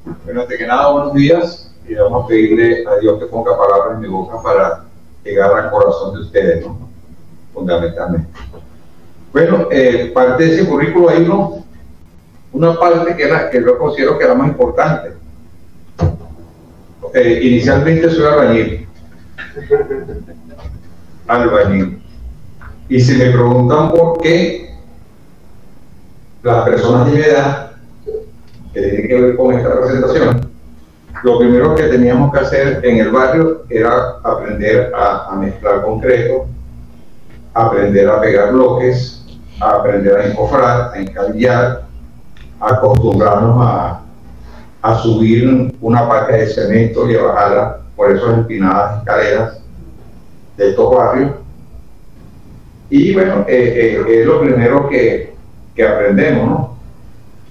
Bueno, antes que nada, buenos días, y vamos a pedirle a Dios que ponga palabras en mi boca para llegar al corazón de ustedes, ¿no? Fundamentalmente. Bueno, parte de ese currículo hay una parte que yo considero que es la más importante. Inicialmente soy albañil. Y si me preguntan por qué las personas de mi edad, que tienen que ver con esta presentación, lo primero que teníamos que hacer en el barrio era aprender a mezclar concreto, aprender a pegar bloques, a aprender a encofrar, a encabillar, a acostumbrarnos a subir una paca de cemento y a bajarla por esas empinadas escaleras de estos barrios. Y bueno, es lo primero que aprendemos, ¿no?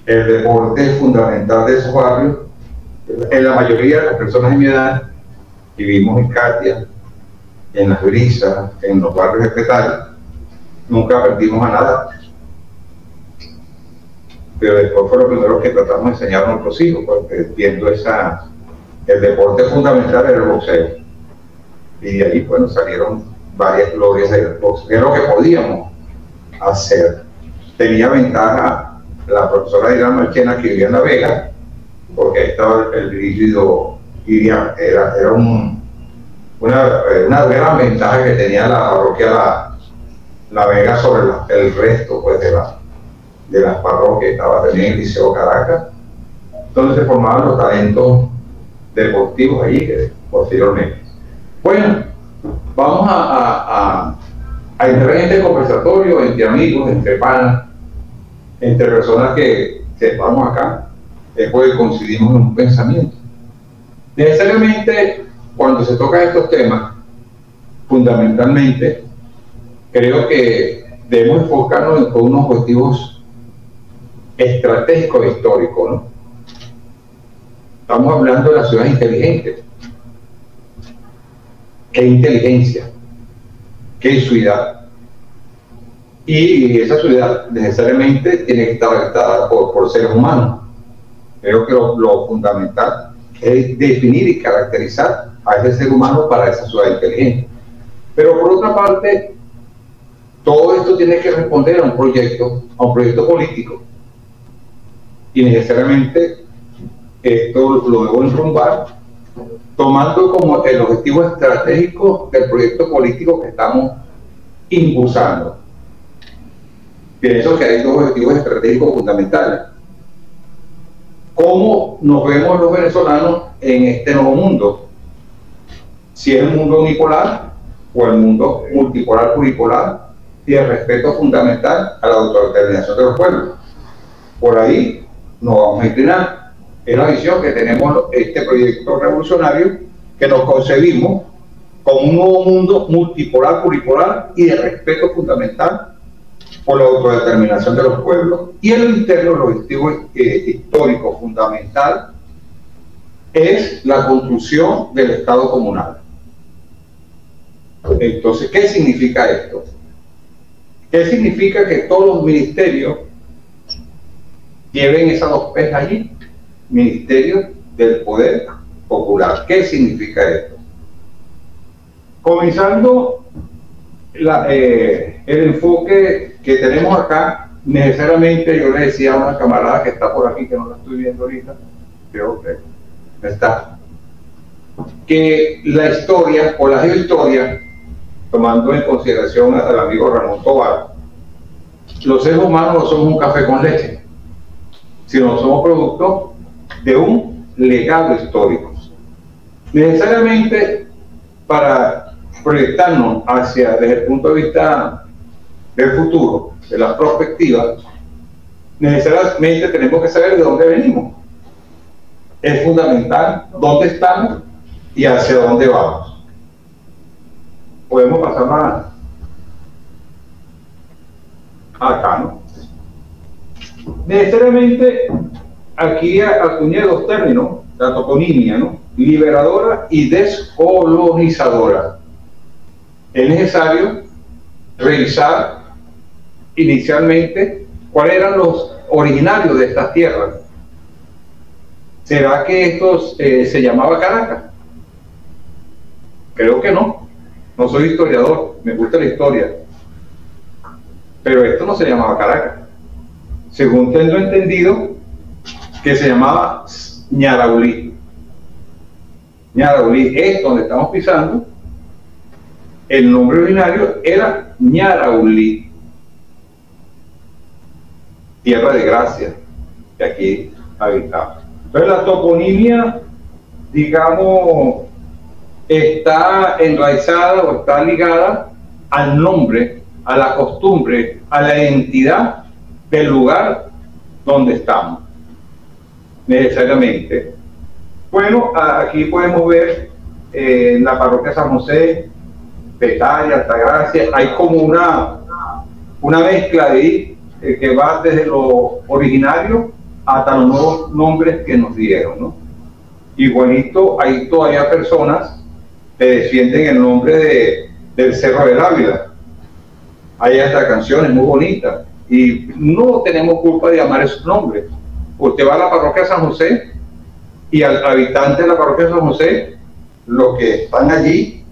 El deporte fundamental de esos barrios. En la mayoría de las personas de mi edad vivimos en Katia, en Las Brisas, en los barrios de Petare, nunca aprendimos a nadar. Pero después fue lo primero que tratamos de enseñar a nuestros hijos, porque viendo el deporte fundamental era el boxeo. Y de ahí, bueno, salieron varias glorias del boxeo, que es lo que podíamos hacer. Tenía ventaja la profesora Irán Marchena, que vivía en La Vega, porque ahí estaba el rígido Irian, era una gran ventaja que tenía la parroquia La Vega sobre el resto pues, de las parroquias. Estaba también el Liceo Caracas, entonces se formaban los talentos deportivos allí posteriormente. Bueno, vamos a entrar en este conversatorio entre amigos, entre panas, entre personas que estamos acá, después coincidimos en un pensamiento. Necesariamente, cuando se tocan estos temas, fundamentalmente, creo que debemos enfocarnos en unos objetivos estratégicos e históricos, ¿no? Estamos hablando de la ciudad inteligente. ¿Qué inteligencia? ¿Qué ciudad? Y esa ciudad necesariamente tiene que estar habitada por seres humanos. Creo que lo fundamental es definir y caracterizar a ese ser humano para esa ciudad inteligente. Pero por otra parte, todo esto tiene que responder a un proyecto político. Y necesariamente esto lo debo enrumbar tomando como el objetivo estratégico del proyecto político que estamos impulsando. Pienso que hay dos objetivos estratégicos fundamentales. ¿Cómo nos vemos los venezolanos en este nuevo mundo? Si es el mundo unipolar o el mundo multipolar, pluripolar, y el respeto fundamental a la autodeterminación de los pueblos. Por ahí nos vamos a inclinar. Es la visión que tenemos este proyecto revolucionario, que nos concebimos como un nuevo mundo multipolar, pluripolar y de respeto fundamental por la autodeterminación de los pueblos. Y en el interno, el objetivo histórico fundamental es la construcción del Estado comunal. Entonces, ¿qué significa esto? ¿Qué significa que todos los ministerios lleven esas dos P's allí? Ministerio del Poder Popular. ¿Qué significa esto? Comenzando el enfoque que tenemos acá, necesariamente yo le decía a una camarada que está por aquí, que no la estoy viendo ahorita, creo que no está, que la historia o la geohistoria, tomando en consideración al amigo Ramón Tobar, los seres humanos no somos un café con leche, sino somos producto de un legado histórico. Necesariamente, para proyectarnos desde el punto de vista del futuro, de la perspectiva, necesariamente tenemos que saber de dónde venimos. Es fundamental dónde estamos y hacia dónde vamos. Podemos pasar más acá, ¿no? Necesariamente aquí acuñé dos términos, la toponimia, ¿no? Liberadora y descolonizadora. Es necesario revisar inicialmente cuáles eran los originarios de estas tierras. ¿Será que esto se llamaba Caracas? Creo que no. No soy historiador, me gusta la historia. Pero esto no se llamaba Caracas. Según tengo entendido, que se llamaba Ñaraulí. Ñaraulí es donde estamos pisando. El nombre originario era Ñaraulí, tierra de gracia, que aquí habitaba. Entonces la toponimia, digamos, está enraizada o está ligada al nombre, a la costumbre, a la identidad del lugar donde estamos, necesariamente. Bueno, aquí podemos ver en la parroquia San José, Petaya, Altagracia, hay como una mezcla de ahí que va desde lo originario hasta los nuevos nombres que nos dieron, ¿no? Igualito, hay todavía personas que defienden el nombre del Cerro del Ávila. Hay hasta canciones muy bonitas y no tenemos culpa de llamar esos nombres. Usted va a la parroquia San José y al habitante de la parroquia San José, los que están allí,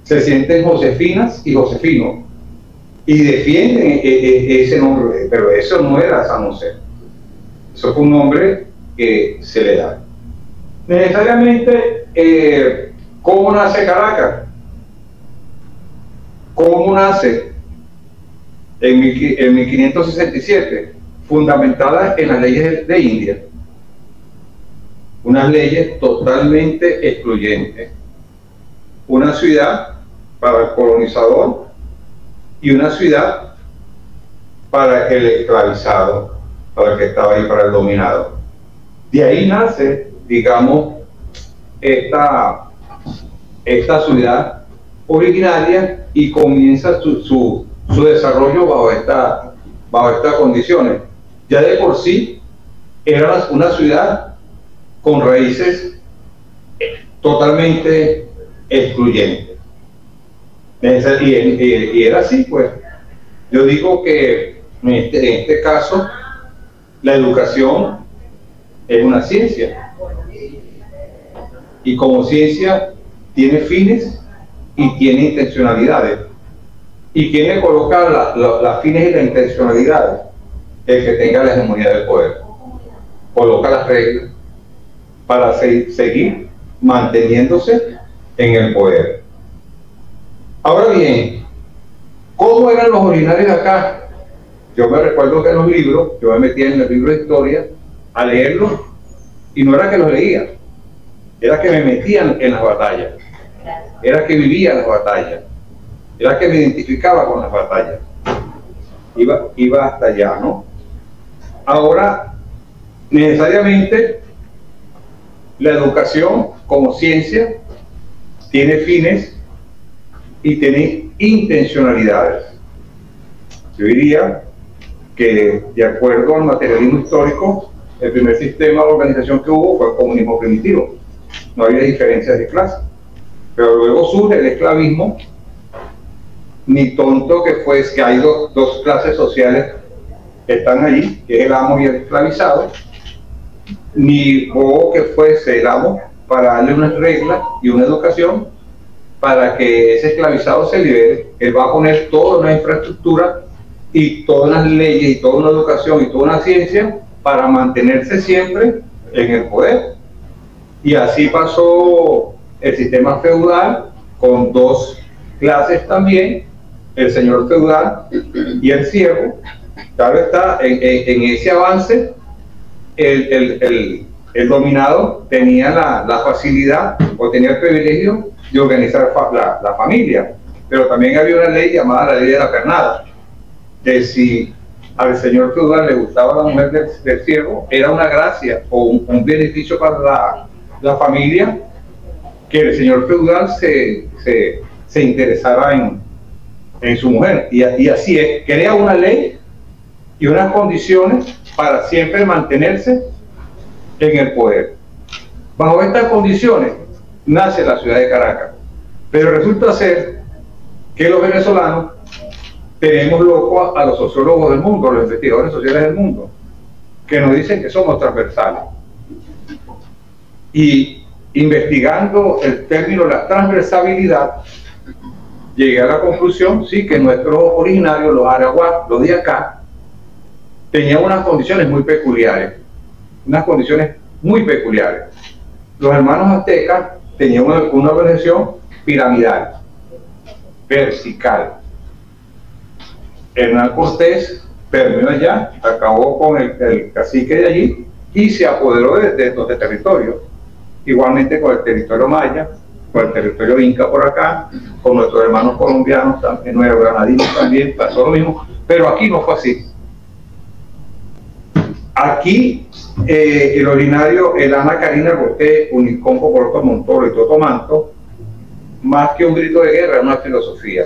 se sienten josefinas y josefinos y defienden ese nombre, pero eso no era San José. Eso fue un nombre que se le da. Necesariamente, ¿cómo nace Caracas? ¿Cómo nace? En 1567, fundamentada en las leyes de India. Unas leyes totalmente excluyentes. Una ciudad para el colonizador y una ciudad para el esclavizado, para el que estaba ahí, para el dominado. De ahí nace, digamos, esta ciudad originaria y comienza su desarrollo bajo estas condiciones. Ya de por sí era una ciudad con raíces totalmente excluyentes. Y era así, pues. Yo digo que en este caso la educación es una ciencia y como ciencia tiene fines y tiene intencionalidades. ¿Y quién le coloca las fines y las intencionalidades? El que tenga la hegemonía del poder. Coloca las reglas para seguir manteniéndose en el poder. Ahora bien, ¿cómo eran los originarios de acá? Yo me recuerdo que en los libros, yo me metía en el libro de historia a leerlos y no era que los leía, era que me metían en las batallas, era que vivía las batallas, era que me identificaba con las batallas, iba hasta allá, ¿no? Ahora, necesariamente, la educación como ciencia tiene fines y tiene intencionalidades. Yo diría que, de acuerdo al materialismo histórico, el primer sistema de organización que hubo fue el comunismo primitivo. No había diferencias de clase. Pero luego surge el esclavismo, ni tonto que fue, que hay dos clases sociales que están allí, que es el amo y el esclavizado, ni bobo que fuese el amo para darle unas reglas y una educación para que ese esclavizado se libere. Él va a poner toda una infraestructura y todas las leyes y toda una educación y toda una ciencia para mantenerse siempre en el poder. Y así pasó el sistema feudal con dos clases también, el señor feudal y el siervo. Claro está, en ese avance el dominado tenía la facilidad o tenía el privilegio de organizar la familia, pero también había una ley llamada la ley de la pernada, que si al señor feudal le gustaba la mujer del siervo, era una gracia o un beneficio para la familia que el señor feudal se interesara en su mujer, y así es, crea una ley y unas condiciones para siempre mantenerse en el poder. Bajo estas condiciones nace la ciudad de Caracas, pero resulta ser que los venezolanos tenemos locos a los sociólogos del mundo, a los investigadores sociales del mundo, que nos dicen que somos transversales. Y investigando el término la transversabilidad, llegué a la conclusión, sí, que nuestros originarios, los arahuas, los de acá, tenían unas condiciones muy peculiares, Los hermanos aztecas tenían una organización piramidal, vertical. Hernán Cortés terminó allá, acabó con el cacique de allí y se apoderó de estos territorios. Igualmente con el territorio maya, con el territorio inca por acá, con nuestros hermanos colombianos, también nuestros granadinos también, pasó lo mismo, pero aquí no fue así. Aquí el originario, el Ana Karina Roté, Unicompo, Porto Montoro y Toto Manto, más que un grito de guerra, es una filosofía.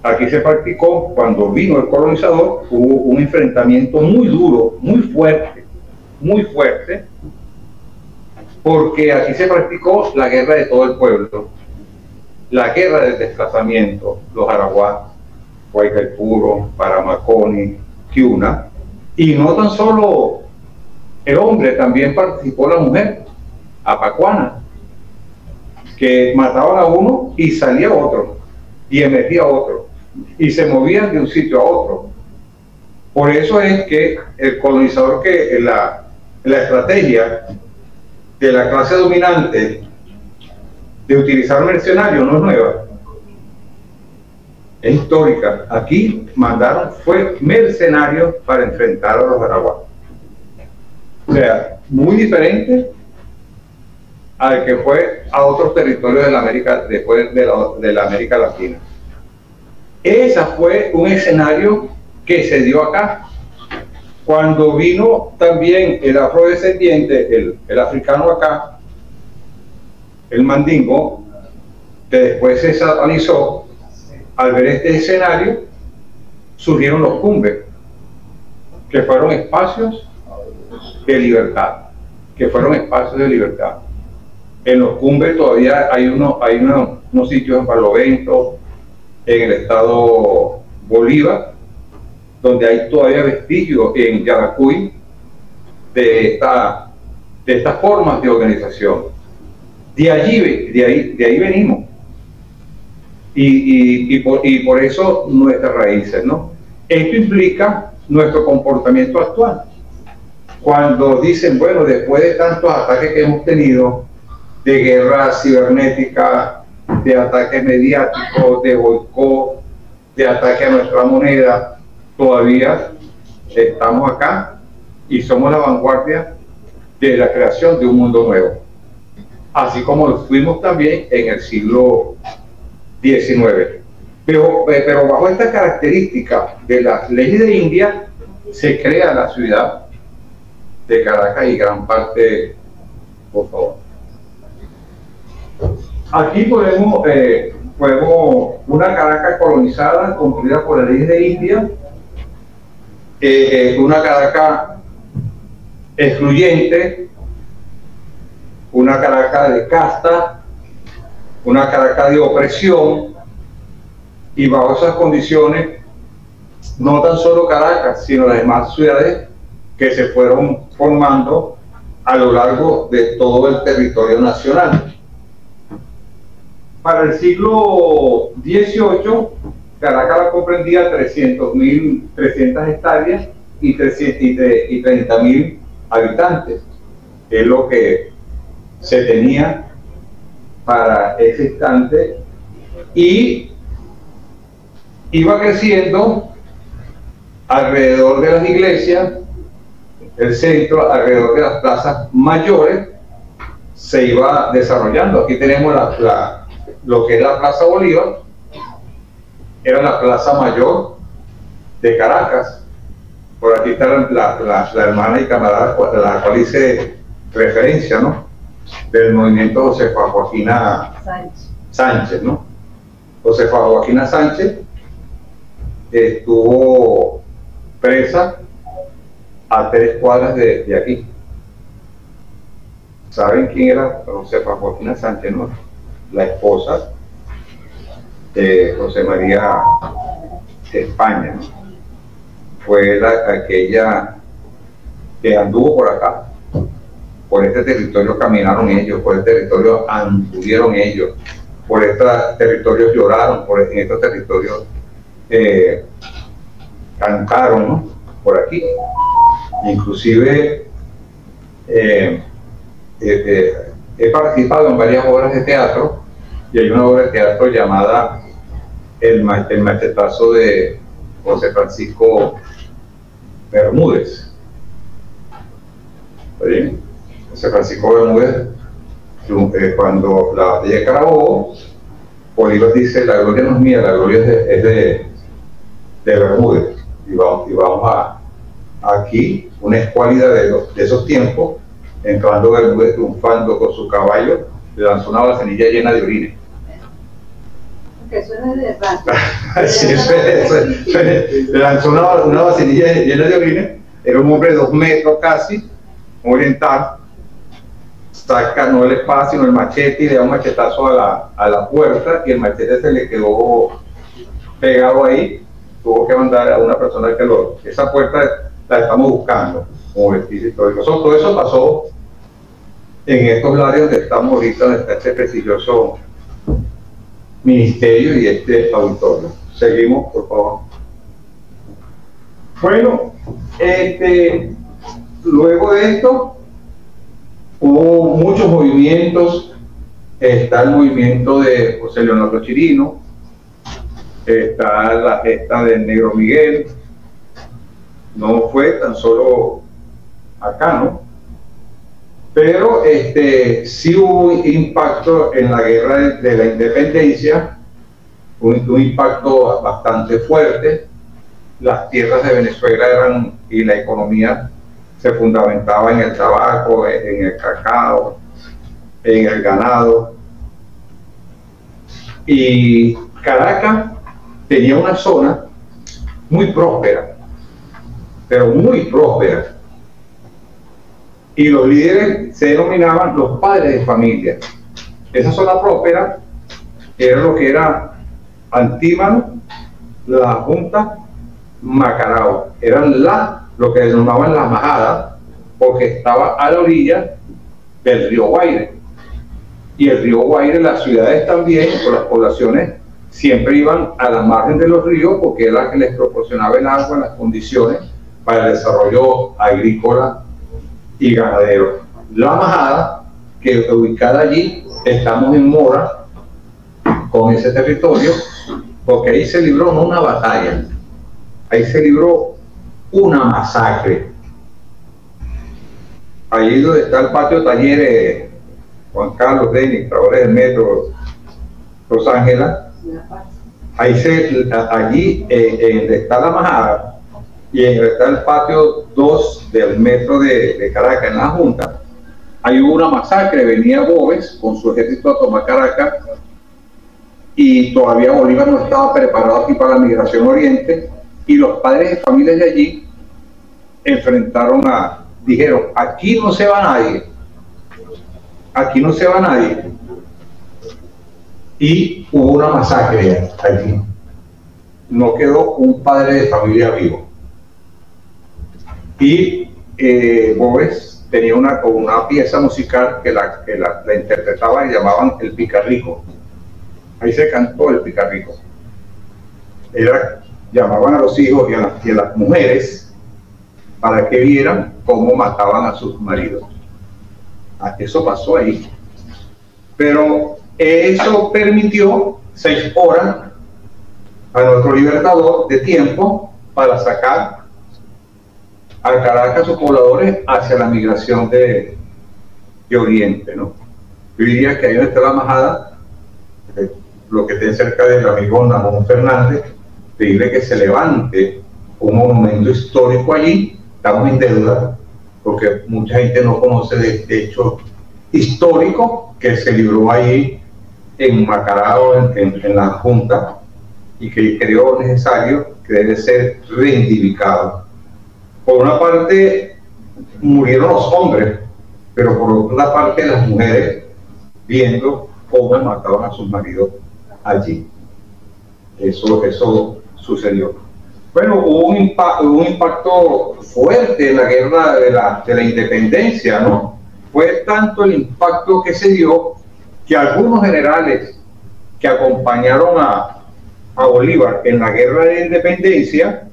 Aquí se practicó, cuando vino el colonizador, hubo un enfrentamiento muy duro, muy fuerte, porque aquí se practicó la guerra de todo el pueblo, la guerra del desplazamiento, los arahuas, Guaycaipuro, Paramaconi, Kiuna, y no tan solo el hombre, también participó la mujer, Apacuana, que mataban a uno y salía otro, y emergía otro, y se movían de un sitio a otro. Por eso es que el colonizador, que la estrategia de la clase dominante de utilizar mercenarios no es nueva, es histórica. Aquí fue mercenarios para enfrentar a los arahuas. O sea, muy diferente al que fue a otros territorios de la América, después de la América Latina. Ese fue un escenario que se dio acá. Cuando vino también el afrodescendiente, el africano acá, el mandingo, que después se satanizó, al ver este escenario, surgieron los cumbes, que fueron espacios de libertad, En los cumbes todavía hay unos sitios en Barlovento, en el estado Bolívar, donde hay todavía vestigios en Yaracuy de estas formas de organización. De ahí venimos. Y por eso nuestras raíces, ¿no? Esto implica nuestro comportamiento actual. Cuando dicen, bueno, después de tantos ataques que hemos tenido, de guerra cibernética, de ataques mediáticos, de boicot, de ataque a nuestra moneda, todavía estamos acá y somos la vanguardia de la creación de un mundo nuevo, así como lo fuimos también en el siglo XIX. Pero bajo esta característica de las leyes de India se crea la ciudad de Caracas y gran parte, por favor. Aquí podemos una Caracas colonizada, construida por las leyes de India, una Caracas excluyente, una Caracas de casta, una Caracas de opresión, y bajo esas condiciones, no tan solo Caracas, sino las demás ciudades que se fueron formando a lo largo de todo el territorio nacional. Para el siglo XVIII, Caracas comprendía 300.000 hectáreas y 30.000 habitantes, que es lo que se tenía para ese instante, y iba creciendo alrededor de las iglesias, el centro, alrededor de las plazas mayores, se iba desarrollando. Aquí tenemos lo que es la Plaza Bolívar, era la plaza mayor de Caracas. Por aquí está la hermana y camarada a la cual hice referencia, ¿no? Del movimiento Josefa Joaquina Sánchez, ¿no? Josefa Joaquina Sánchez estuvo presa a 3 cuadras de aquí. ¿Saben quién era Josefa Joaquina Sánchez, no? La esposa de José María de España, ¿no? Fue aquella que anduvo por acá por este territorio caminaron ellos, por este territorio anduvieron ellos, por estos territorios lloraron, en estos territorios cantaron, ¿no? Por aquí. Inclusive he participado en varias obras de teatro, y hay una obra de teatro llamada El machetazo de José Francisco Bermúdez. ¿Sí? José Francisco Bermúdez, cuando la batalla de Carabobo, Bolívar dice: la gloria no es mía, la gloria es de Bermúdez. Y vamos a aquí, una escuálida de esos tiempos, entrando Bermúdez triunfando con su caballo, le lanzó una vasenilla llena de orines. Eso es de rato. Le lanzó una vasenilla llena de orines. Era un hombre de 2 metros casi, un oriental. Saca no el espada sino el machete y le da un machetazo a la puerta, y el machete se le quedó pegado ahí. Tuvo que mandar a una persona esa puerta la estamos buscando como vestigio histórico. Todo eso pasó en estos lares donde estamos ahorita, donde está este prestigioso ministerio y este auditorio. Seguimos, por favor. Bueno, luego de esto hubo muchos movimientos. Está el movimiento de José Leonardo Chirino, está la gesta del Negro Miguel. No fue tan solo acá, ¿no? Pero sí hubo impacto en la guerra de la independencia, un impacto bastante fuerte. Las tierras de Venezuela y la economía se fundamentaba en el tabaco, en el cacao, en el ganado. Y Caracas tenía una zona muy próspera, pero muy próspera. Y los líderes se denominaban los padres de familia. Esa zona próspera era lo que era Antímano, La Junta, Macarao. Eran lo que denominaban la majada, porque estaba a la orilla del río Guaire. Y el río Guaire, las ciudades también, o las poblaciones, siempre iban a la margen de los ríos, porque era la que les proporcionaba el agua, las condiciones para el desarrollo agrícola y ganadero. La majada, que ubicada allí, estamos en Mora, con ese territorio, porque ahí se libró no una batalla, ahí se libró una masacre. Allí donde está el patio de talleres Juan Carlos Denis, trabajadores del metro Los Ángeles, allí donde está la majada, y en está el patio 2 del metro de Caracas, en la Junta, ahí hubo una masacre. Venía Boves con su ejército a tomar Caracas, y todavía Bolívar no estaba preparado aquí para la migración oriente, y los padres de familias de allí dijeron: aquí no se va nadie, aquí no se va nadie. Y hubo una masacre allí. No quedó un padre de familia vivo. Y Boves tenía una pieza musical que la interpretaba y llamaban el Picarrico. Ahí se cantó el Picarrico. Llamaban a los hijos y a las mujeres para que vieran cómo mataban a sus maridos. Eso pasó ahí. Pero eso permitió 6 horas a nuestro libertador de tiempo para sacar a Caracas, sus pobladores, hacia la migración de Oriente, ¿no? Yo diría que ahí donde está la majada, lo que esté cerca del amigo Namón Fernández, pedirle que se levante un monumento histórico allí. Estamos en deuda, porque mucha gente no conoce de este hecho histórico que se libró ahí en Macarao, en la Junta, y que creo necesario que debe ser reivindicado. Por una parte murieron los hombres, pero por otra parte las mujeres, viendo cómo mataban a sus maridos allí. Eso sucedió. Bueno, hubo un impacto fuerte en la guerra de la independencia, ¿no? fue tanto el impacto que se dio que algunos generales que acompañaron a Bolívar en la guerra de independencia,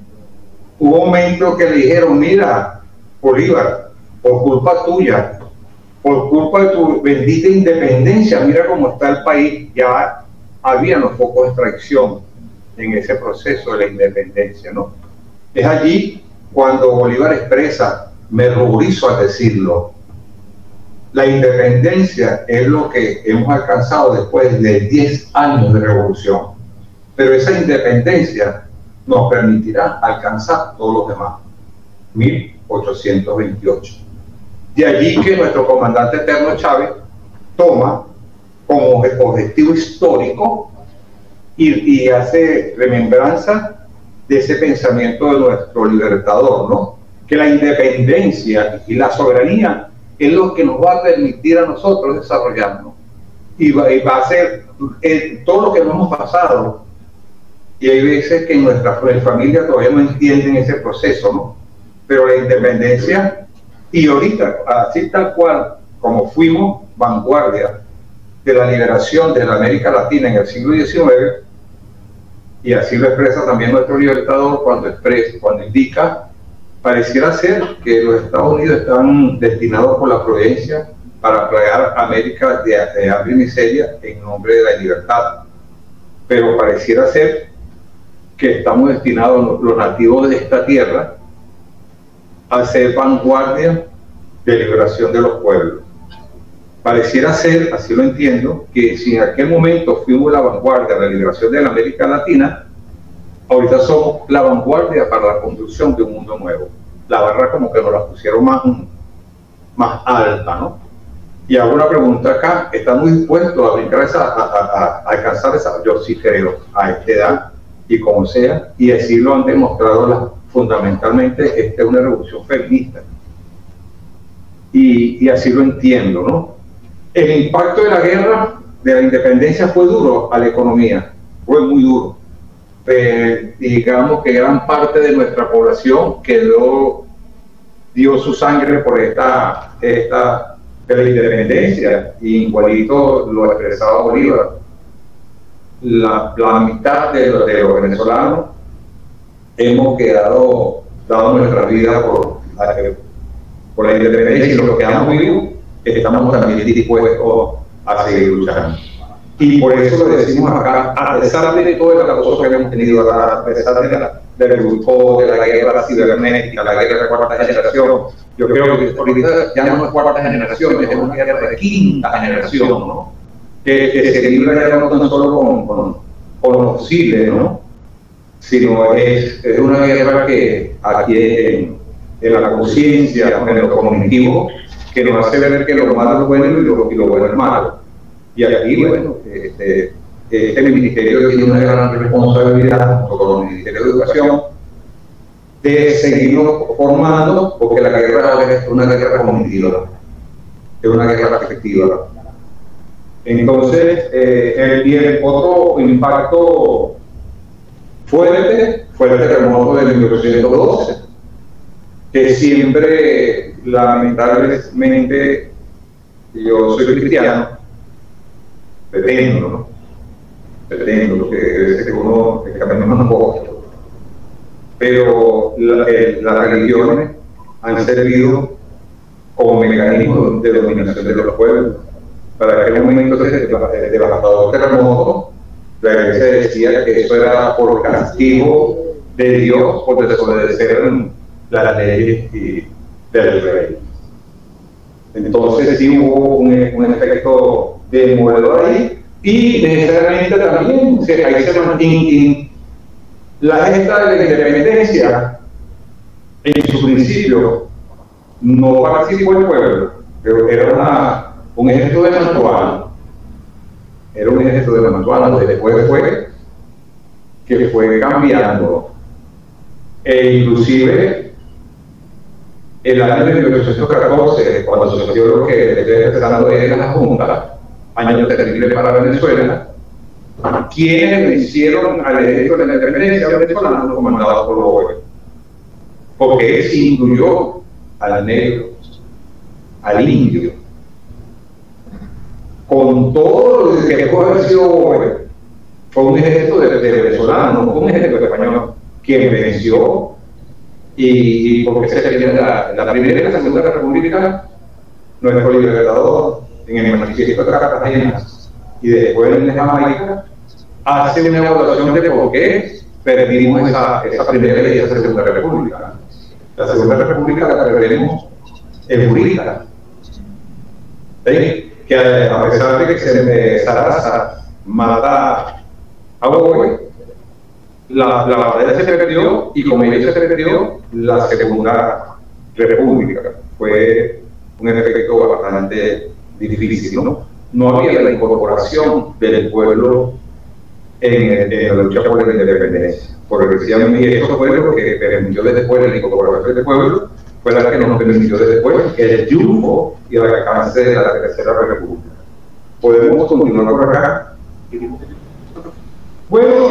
hubo un momento que le dijeron: mira, Bolívar, por culpa tuya, por culpa de tu bendita independencia, mira cómo está el país. Ya había unos focos de extracción en ese proceso de la independencia, ¿no? Es allí cuando Bolívar expresa: me ruborizo al decirlo, la independencia es lo que hemos alcanzado después de 10 años de revolución, pero esa independencia nos permitirá alcanzar todos los demás. 1828. De allí que nuestro comandante eterno Chávez toma como objetivo histórico y hace remembranza de ese pensamiento de nuestro libertador, ¿no? Que la independencia y la soberanía es lo que nos va a permitir a nosotros desarrollarnos. Y va a ser todo lo que nos hemos pasado. Y hay veces que en nuestra familia todavía no entienden ese proceso, ¿no? Pero la independencia, y ahorita, así tal cual, como fuimos vanguardia de la liberación de la América Latina en el siglo XIX, y así lo expresa también nuestro libertador cuando indica, pareciera ser que los Estados Unidos están destinados por la providencia para plagar a América de hambre y miseria en nombre de la libertad. Pero pareciera ser que estamos destinados, los nativos de esta tierra, a ser vanguardia de liberación de los pueblos. Pareciera ser, así lo entiendo, que si en aquel momento fuimos la vanguardia de la liberación de la América Latina, ahorita somos la vanguardia para la construcción de un mundo nuevo. La barra como que nos la pusieron más alta, ¿no? Y hago una pregunta acá: ¿están muy dispuestos a brincar a alcanzar esa? Yo sí creo, a esta edad y como sea, y así lo han demostrado fundamentalmente. Esta es una revolución feminista. Y así lo entiendo, ¿no? El impacto de la guerra, de la independencia, fue duro a la economía, fue muy duro. Digamos que gran parte de nuestra población dio su sangre por esta de la independencia, y igualito lo expresaba Bolívar. La mitad de los venezolanos hemos dado nuestra vida por la independencia, y los que quedamos vivos estamos también dispuestos a seguir luchando. Y por eso lo decimos acá, a pesar de todo el acoso que hemos tenido, a pesar del grupo, de la guerra cibernética, la guerra de cuarta generación. Yo creo que ahorita ya no es cuarta generación, es una guerra de quinta generación, ¿no? Que se libra ya no tan solo con los fusiles, ¿no? Sino es una guerra que aquí en la conciencia, en lo cognitivo, que nos hace ver que lo malo es bueno y lo bueno es malo. Y aquí, bueno, este ministerio tiene una gran responsabilidad, junto con el Ministerio de Educación, de seguirnos formando, porque la guerra es una guerra cognitiva, es una guerra afectiva. Entonces, el otro impacto fuerte fue el terremoto de 1912, que siempre, lamentablemente, yo soy cristiano, pretendo lo que uno camina un poco, pero las religiones han servido como mecanismo de dominación de los pueblos. Para aquel momento de devastador terremoto, la Iglesia decía que eso era por castigo de Dios por desobedecer las leyes del rey. Entonces sí hubo un efecto demoledor ahí, y necesariamente también ahí se mantiene la gesta de la independencia. En su principio no participó el pueblo, pero era un ejército de Mantuano. Era un ejército de Mantuano, después fue cambiando. Inclusive el año de 1814, cuando sucedió lo que estoy empezando de la Junta, año terrible para Venezuela, quienes vencieron al ejército de la independencia venezolano comandado por Loboya, porque él incluyó al negro, al indio, con todo lo que puede haber sido, fue un ejército de venezolanos, no fue un ejército español quien venció, y porque se tiene la primera y la segunda república, nuestro libertador, en el manifiesto de Cartagena y después en Jamaica, hace una evaluación de por qué perdimos esa primera y esa segunda república. La segunda república la perdemos en Burita, ¿sí? Que a pesar de que Saraza mata a Boy, la batalla se perdió, y como ella se perdió, la segunda república fue un efecto bastante difícil, ¿no? No había la incorporación del pueblo en la lucha por la independencia. Porque decían, y eso fue lo que permitió después la incorporación del pueblo, fue la que nos permitió después el triunfo y el alcance de la tercera república. Podemos continuar por acá. Bueno,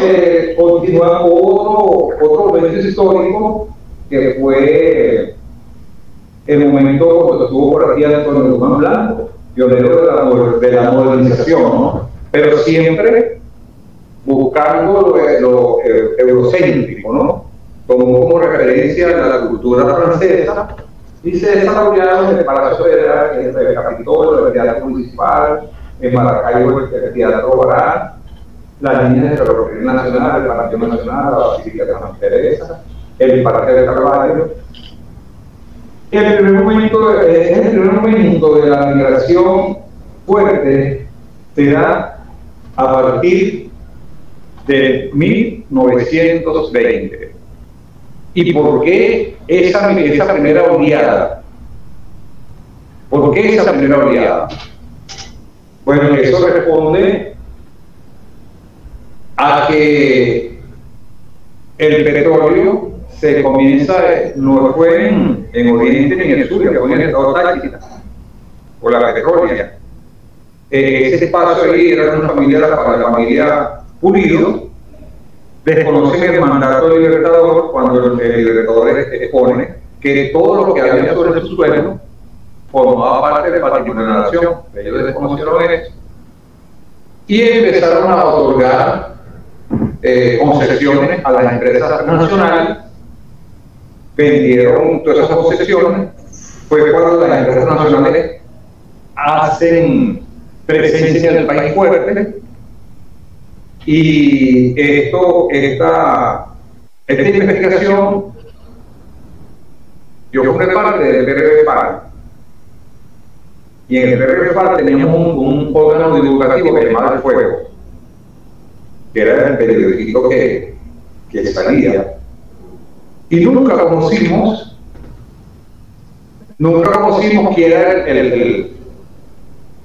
continuamos otro momento histórico que fue el momento cuando estuvo por aquí Antonio Guzmán Blanco, pionero de la modernización, ¿no? Pero siempre buscando lo eurocéntrico, ¿no? Como referencia a la cultura francesa, y se desarrollaron en el Palacio Federal, en el Capitolio, el Teatro Municipal, en Maracaibo, el Teatro Barán, las líneas de ferrocarril nacional, el Palacio Nacional, la Basílica de Santa Teresa, el Parque de Carvalho. El primer momento de la migración fuerte se da a partir de 1920. ¿Y por qué esa primera oleada? ¿Por qué esa primera oleada? Bueno, eso responde a que el petróleo se comienza, no fue en Oriente ni en el sur, que fue en el estado Táchira, por la petrólea. Ese espacio ahí era una familia, la familia Pulido. Desconocen el mandato del Libertador cuando el Libertador expone que todo lo que había sobre su suelo formaba parte del patrimonio de la nación. Ellos desconocieron eso y empezaron a otorgar concesiones a las empresas nacionales. Vendieron todas esas concesiones. Fue cuando las empresas nacionales hacen presencia en el país fuerte, y esta investigación, yo formé parte del PRV-PAR, y en el PRV-PAR teníamos un órgano divulgativo que se llamaba El Fuego, que era el periódico que salía, y nunca conocimos quién era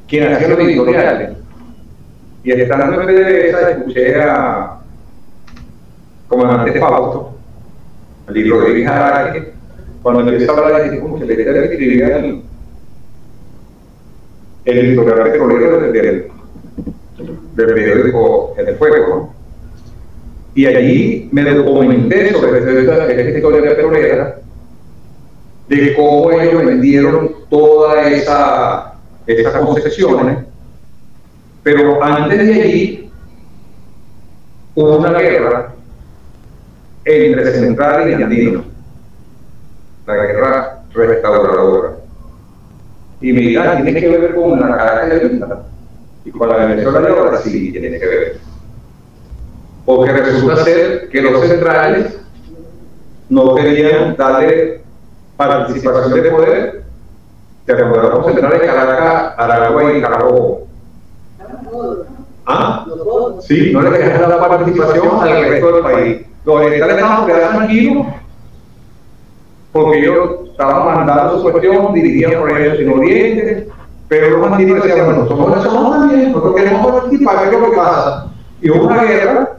quien hacía los editoriales. Y estando en PDVSA escuché a comandante Fausto, al libro de Luis Araque, cuando empieza a hablar de cómo se le escribía el editorial petrolero del periódico El Fuego, ¿no? Y allí me documenté sobre esta historia petrolera, de cómo ellos vendieron todas esas concesiones. Pero antes de allí hubo una guerra entre Central y Andino, la guerra restauradora. Y me dirán, tiene que ver con la Caracas de Vista y con la Venezuela de ahora. Sí, tiene que ver. Porque resulta ser que los centrales no querían darle participación de poder. Te acordamos centrales de Caracas, Aragua y Carabobo. ¿Ah? Sí, no le querían dar la participación al resto del país. Los orientales estaban quedando tranquilos porque ellos estaban mandando su cuestión, dirigían por ellos en Oriente, pero los andinos decían, bueno, somos también, nosotros queremos participar, ¿qué es lo que pasa? Y hubo una guerra,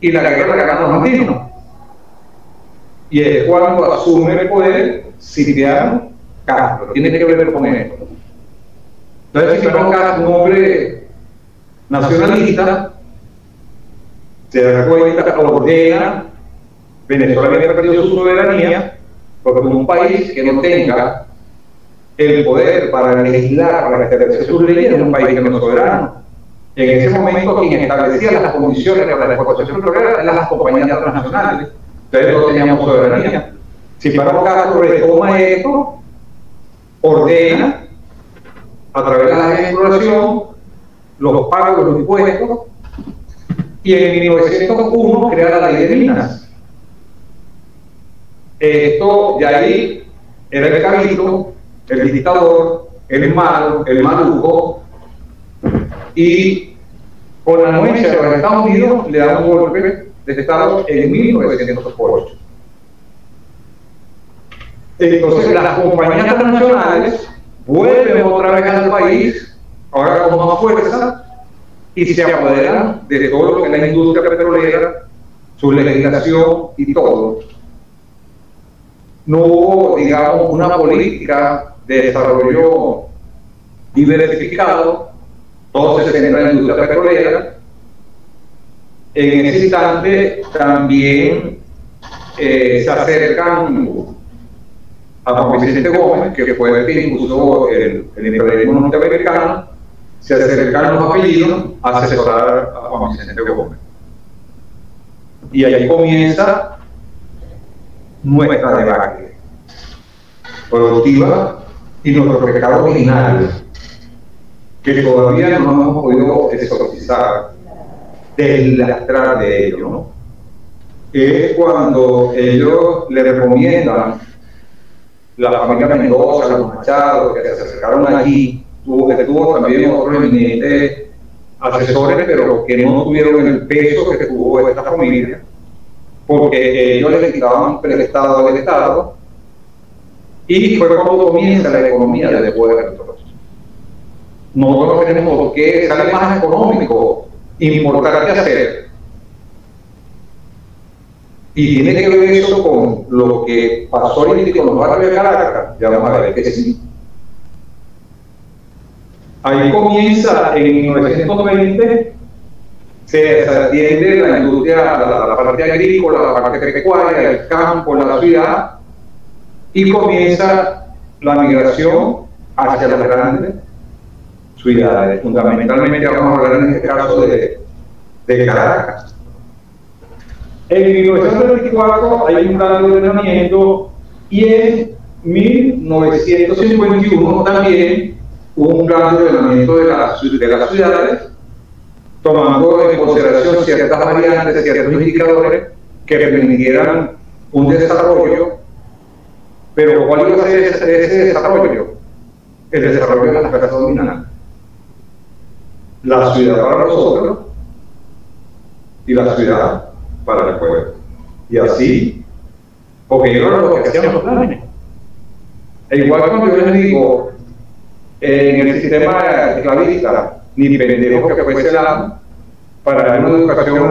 y la guerra la ganaron los andinos. Y es cuando asume el poder Cipriano Castro. Tiene que ver con esto. Entonces Cipriano Castro, un hombre nacionalista, se da cuenta, ordena, Venezuela había perdido su soberanía, porque en un país que no tenga el poder para legislar, para establecer sus leyes en un país que no es soberano. En ese momento, quien establecía las condiciones para la exportación petrolera eran las compañías transnacionales. Entonces no teníamos soberanía. Si Pablo Castro retoma esto, ordena a través de la exploración los pagos de los impuestos, y en 1901 crea la ley de minas. Esto de ahí era el cabildo, el dictador, el malo, el maluco, y con la anuencia de los Estados Unidos le da un golpe de Estado en 1908. Entonces las compañías transnacionales vuelven otra vez al país, ahora con más fuerza, y se apoderan de todo lo que es la industria petrolera, su legislación y todo. No hubo, digamos, una política de desarrollo diversificado, todo se centra en la industria petrolera. En ese instante también se acercan a Juan Vicente Gómez, que fue el que impuso el imperialismo norteamericano, se acercan los apellidos a asesorar a Juan Vicente Gómez. Y ahí comienza nuestra debacle productiva y nuestro pecado original, que todavía no hemos podido exorcizar, deslastrar de ello, ¿no? Es cuando ellos le recomiendan, la familia Mendoza, los Machado, que se acercaron allí, tuvo también otros eminentes asesores, pero que no tuvieron el peso que tuvo esta familia, porque ellos le quitaban prestado al Estado, y fue cuando comienza la economía de puertos. Nosotros no tenemos por qué, sale más económico importar que hacer. Y tiene que ver eso con lo que pasó ahorita con los barrios de Caracas, ya vamos a ver que sí. Ahí comienza en 1920, se atiende la industria, la parte agrícola, la parte pecuaria, el campo, la ciudad, y comienza la migración hacia las grandes ciudades. Fundamentalmente vamos a hablar en este caso de Caracas. En 1924 hay un plan de ordenamiento, y en 1951 también hubo un plan de ordenamiento de las ciudades, tomando en consideración ciertas variantes, ciertos indicadores que permitieran un desarrollo. Pero ¿cuál iba a ser ese desarrollo? El desarrollo de la clase dominante. La ciudad para nosotros y la ciudad para el pueblo. Y así, porque ellos eran los que hacían los planes. E igual cuando yo les digo, en el sistema esclavista, ni pendejo que fuese el amo, para dar una educación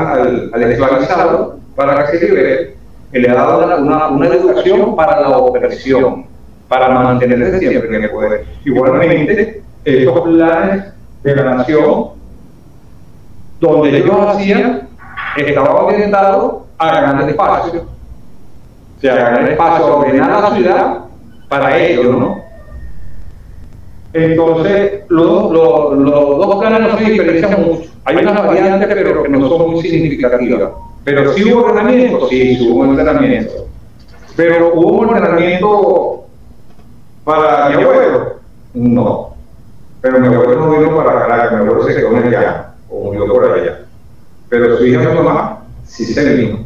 al esclavizado, para que se libere, que le ha dado una educación para la opresión, para mantenerse siempre en el poder. Igualmente, estos planes de la nación, donde ellos hacían, estaban orientados a ganar espacio. O sea, ganar espacio, a ordenar la ciudad para ellos, ¿no? Entonces, los dos planes no se diferencian mucho. Hay unas variantes, pero que no son muy significativas. Pero sí hubo ordenamiento, sí hubo un ordenamiento. Pero hubo un ordenamiento para mi abuelo, no. Pero mi abuelo no vino para Caracas, mi abuelo se quedó en allá, o murió por allá. Pero su hija, mi mamá, sí se vino.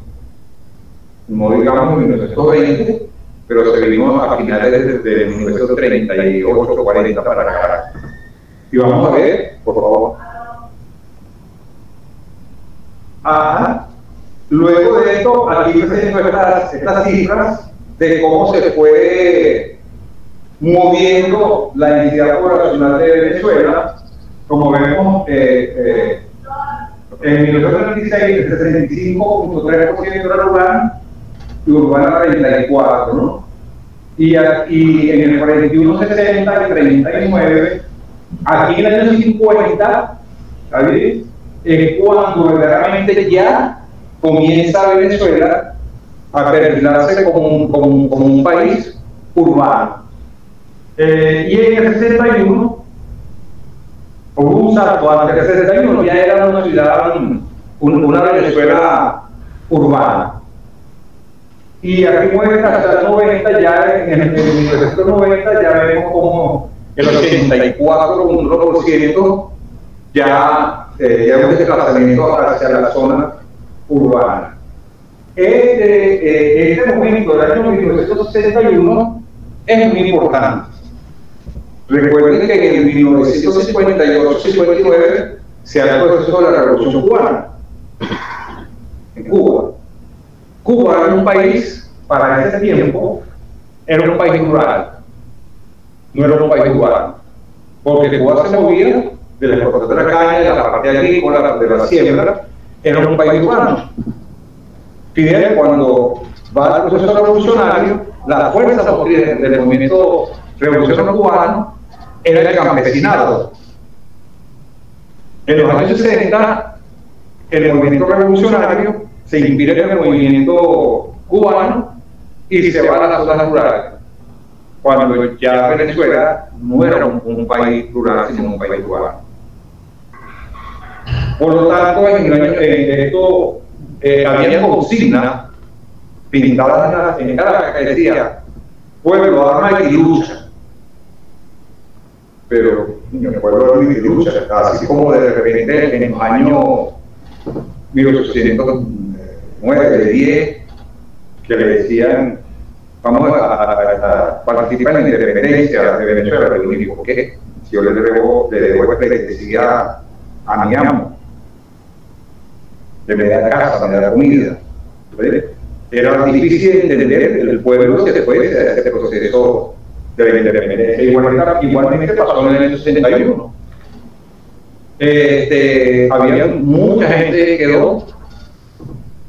No digamos en 1920, pero se vino a finales de 1938, 40 para Caracas. Y vamos a ver, por favor. Ajá. Luego de esto, aquí presento estas cifras de cómo se fue moviendo la identidad poblacional de Venezuela. Como vemos, en 1936 el 65.3% era rural y urbana 34%, ¿no? Y en el 41, 60 y 39, aquí en el año 50, ¿sabes? Es cuando verdaderamente ya comienza Venezuela a perfilarse como un país urbano. Y en el 61 hubo un salto. Antes del 61 ya era una ciudad, una Venezuela urbana. Y aquí muestra hasta el 90, ya en el 1990 ya vemos como el 84,1% ya un desplazamiento hacia la zona urbana. Este momento del año 1961 es muy importante. Recuerden que en el 1958-59 se ha el proceso de la Revolución Cubana en Cuba. Cuba era un país, para ese tiempo, era un país rural, no era un país urbano, porque Cuba se movía de la exportación de la caña, de la parte agrícola, de la siembra, era un país urbano. Fidel, cuando va al proceso revolucionario, la fuerza motriz del movimiento revolucionario cubano era el campesinado. En los años 60, el movimiento revolucionario se inspira en el movimiento cubano y se va a las zonas rurales, cuando ya Venezuela no era un país rural, sino un país urbano. Por lo tanto, había consignas pintadas en Caracas que decía: pueblo, arma y lucha. Pero el pueblo arma y lucha, así como de repente en los años 1809, 10, que le decían: vamos a participar en la independencia de Venezuela. Pero digo, ¿por qué? Si yo le debo decía a mi amo, me da casa, me da comida. ¿Ves? Era difícil entender el pueblo que después de este proceso de la independencia. Igualmente pasó en el año 61. Había mucha gente que quedó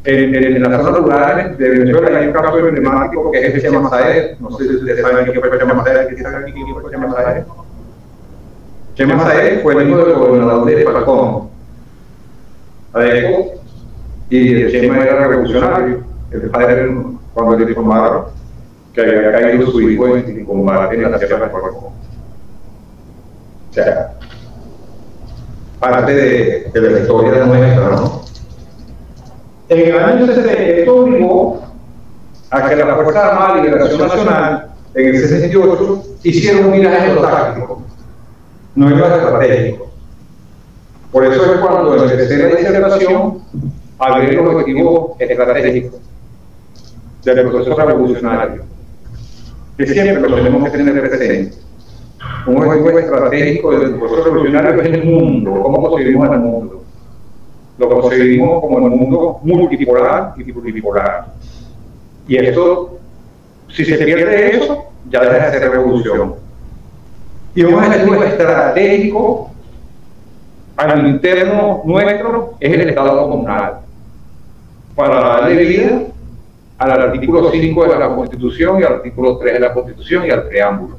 en las zonas rurales de Venezuela. Hay un caso emblemático que es el Chema Saez. No sé si ustedes saben quién fue Chema Saez. Chema Saez fue el hijo del gobernador de Falcón, Adeco, y el Chema era revolucionario. El padre, cuando le informaron que había caído su hijo en combate en la sierra de Falcón. O sea, parte de la historia nuestra, ¿no? En el año 60, esto obligó a que la Fuerza Armada de Liberación Nacional, en el 68, hiciera un viraje en lo táctico, no en lo estratégico. Por eso es cuando en la tercera disertación hablé de los objetivos estratégicos del proceso revolucionario, que siempre lo tenemos que tener presente. Un objetivo estratégico del proceso revolucionario es el mundo, cómo concebimos el mundo. Lo concebimos como el mundo multipolar y pluripolar. Y esto, si se pierde eso, ya deja de ser revolución. Y un objetivo estratégico al interno nuestro es el Estado comunal, para darle vida al artículo 5 de la Constitución y al artículo 3 de la Constitución y al preámbulo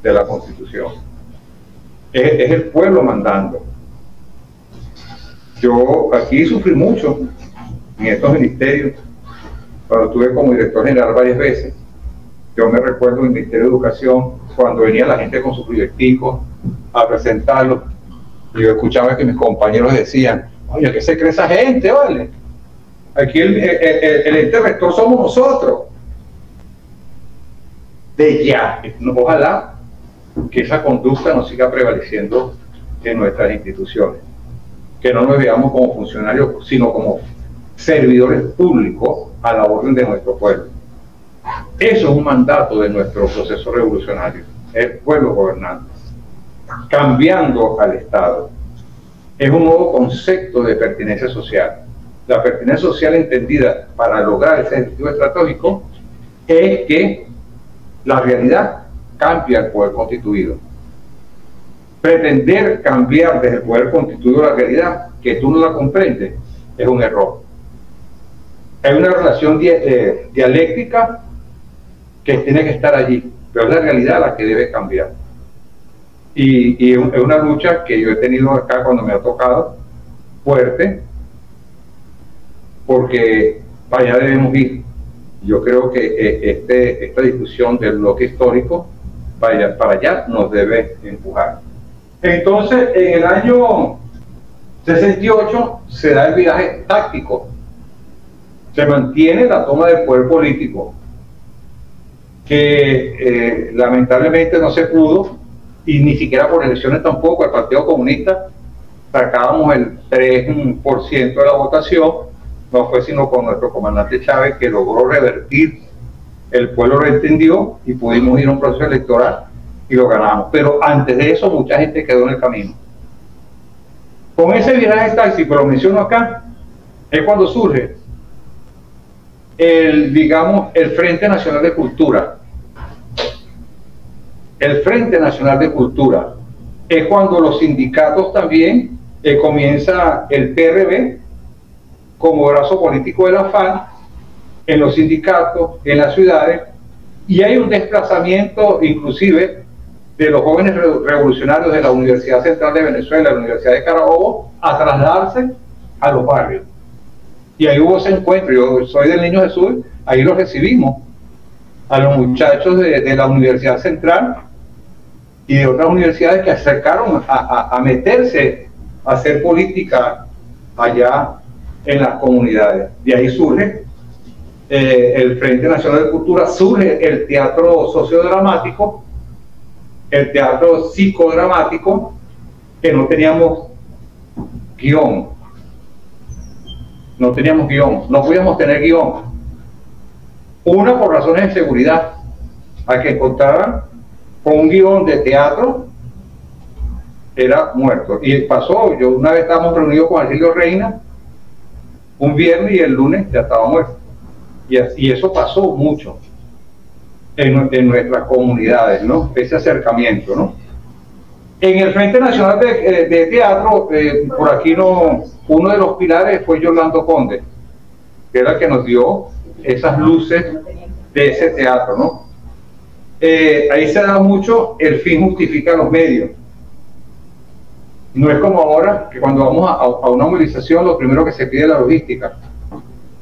de la Constitución. Es el pueblo mandando. Yo aquí sufrí mucho en estos ministerios, cuando estuve como director general varias veces. Yo me recuerdo en el Ministerio de Educación, cuando venía la gente con sus proyecticos a presentarlos, y yo escuchaba que mis compañeros decían: oye, ¿qué se cree esa gente, vale? Aquí el ente rector somos nosotros. De ya, ojalá que esa conducta no siga prevaleciendo en nuestras instituciones, que no nos veamos como funcionarios, sino como servidores públicos a la orden de nuestro pueblo. Eso es un mandato de nuestro proceso revolucionario, el pueblo gobernante, cambiando al Estado. Es un nuevo concepto de pertenencia social. La pertenencia social entendida para lograr ese objetivo estratégico es que la realidad cambia el poder constituido. Pretender cambiar desde el poder constituido la realidad, que tú no la comprendes, es un error. Hay una relación dialéctica que tiene que estar allí, pero es la realidad la que debe cambiar. Y es una lucha que yo he tenido acá cuando me ha tocado, fuerte, porque para allá debemos ir. Yo creo que esta discusión del bloque histórico para allá nos debe empujar. Entonces, en el año 68 se da el viraje táctico, se mantiene la toma del poder político, que lamentablemente no se pudo, y ni siquiera por elecciones tampoco. El Partido Comunista sacábamos el 3% de la votación, no fue sino con nuestro comandante Chávez que logró revertir, el pueblo lo entendió y pudimos ir a un proceso electoral y lo ganamos. Pero antes de eso mucha gente quedó en el camino. Con ese viraje táctico, lo menciono acá, es cuando surge digamos, el Frente Nacional de Cultura. El Frente Nacional de Cultura es cuando los sindicatos también, comienza el PRB como brazo político de la FARC en los sindicatos, en las ciudades, y hay un desplazamiento inclusive de los jóvenes revolucionarios de la Universidad Central de Venezuela, la Universidad de Carabobo, a trasladarse a los barrios. Y ahí hubo ese encuentro. Yo soy del Niño Jesús, ahí los recibimos a los muchachos de la Universidad Central y de otras universidades que se acercaron a meterse a hacer política allá en las comunidades. De ahí surge el Frente Nacional de Cultura, surge el teatro sociodramático, el teatro psicodramático, que no teníamos guión. No teníamos guión, no podíamos tener guión. Una, por razones de seguridad. A que encontraran con un guión de teatro, era muerto. Y pasó, yo una vez estábamos reunidos con Arcilio Reina, un viernes, y el lunes ya estaba muerto. Y eso pasó mucho en nuestras comunidades, ¿no? Ese acercamiento, ¿no? En el Frente Nacional de Teatro, por aquí uno de los pilares fue Yolando Conde, que era el que nos dio esas luces de ese teatro, ¿no? Ahí se da mucho el fin justifica los medios. No es como ahora, que cuando vamos a una movilización lo primero que se pide es la logística,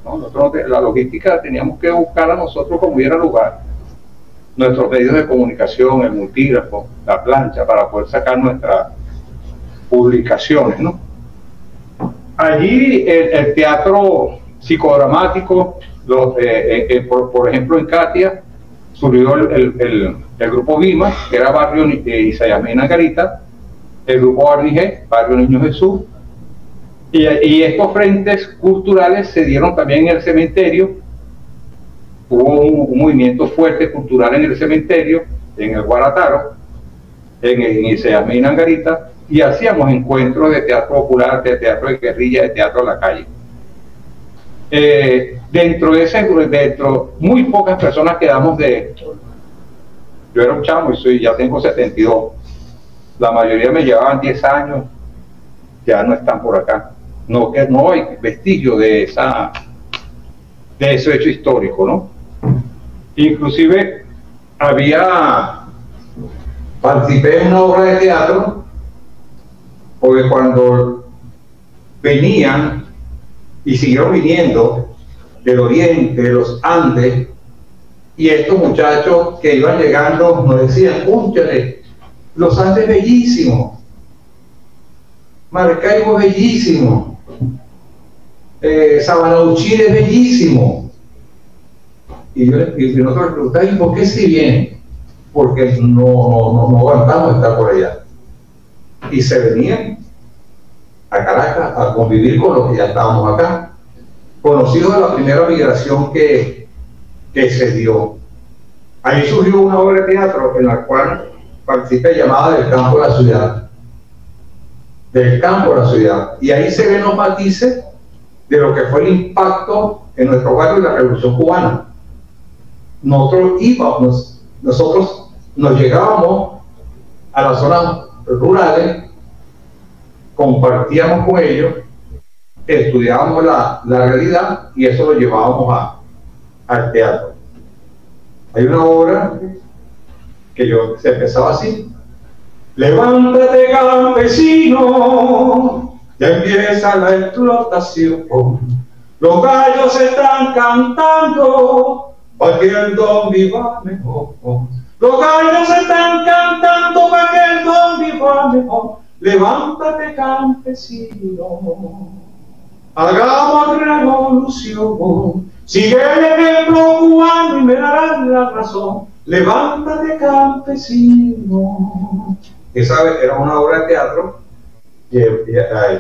¿no? Nosotros la logística teníamos que buscar a nosotros como hubiera lugar, nuestros medios de comunicación, el multígrafo, la plancha, para poder sacar nuestras publicaciones, ¿no? Allí el teatro psicodramático, por ejemplo en Katia surgió el grupo Vima, que era barrio Isayamena Garita, el grupo Barnigé, barrio Niño Jesús, y estos frentes culturales se dieron también en el cementerio. Hubo un movimiento fuerte cultural en el cementerio, en el Guarataro, en Isayamena Garita, y hacíamos encuentros de teatro popular, de teatro de guerrilla, de teatro a la calle. Dentro de ese grupo, muy pocas personas quedamos yo era un chamo y ya tengo 72, la mayoría me llevaban 10 años, ya no están por acá, no hay vestigio de ese hecho histórico, ¿no? Inclusive participé en una obra de teatro, porque cuando venían y siguieron viniendo del oriente, de los Andes, y estos muchachos que iban llegando nos decían: "Cúnchale, los Andes bellísimos, Maracaibo es bellísimo, Sabanauchil es bellísimo". Y nosotros le preguntamos: "¿Y por qué si vienen?". Porque no aguantamos estar por allá. Y se venían a Caracas a convivir con los que ya estábamos acá, conocidos de la primera migración que se dio. Ahí surgió una obra de teatro en la cual participé, llamada Del campo a la ciudad. Del campo a la ciudad. Y ahí se ven los matices de lo que fue el impacto en nuestro barrio de la Revolución Cubana. Nosotros nos llegábamos a las zonas rurales, compartíamos con ellos, estudiábamos la realidad, y eso lo llevábamos al teatro. Hay una obra que se empezaba así: "Levántate, campesino, ya empieza la explotación, los gallos están cantando, para que el don viva mejor, Los gallos están cantando para que el don viva mejor. Levántate, campesino, hagamos revolución. Sigue el ejemplo cubano y me darás la razón. Levántate, campesino. Esa era una obra de teatro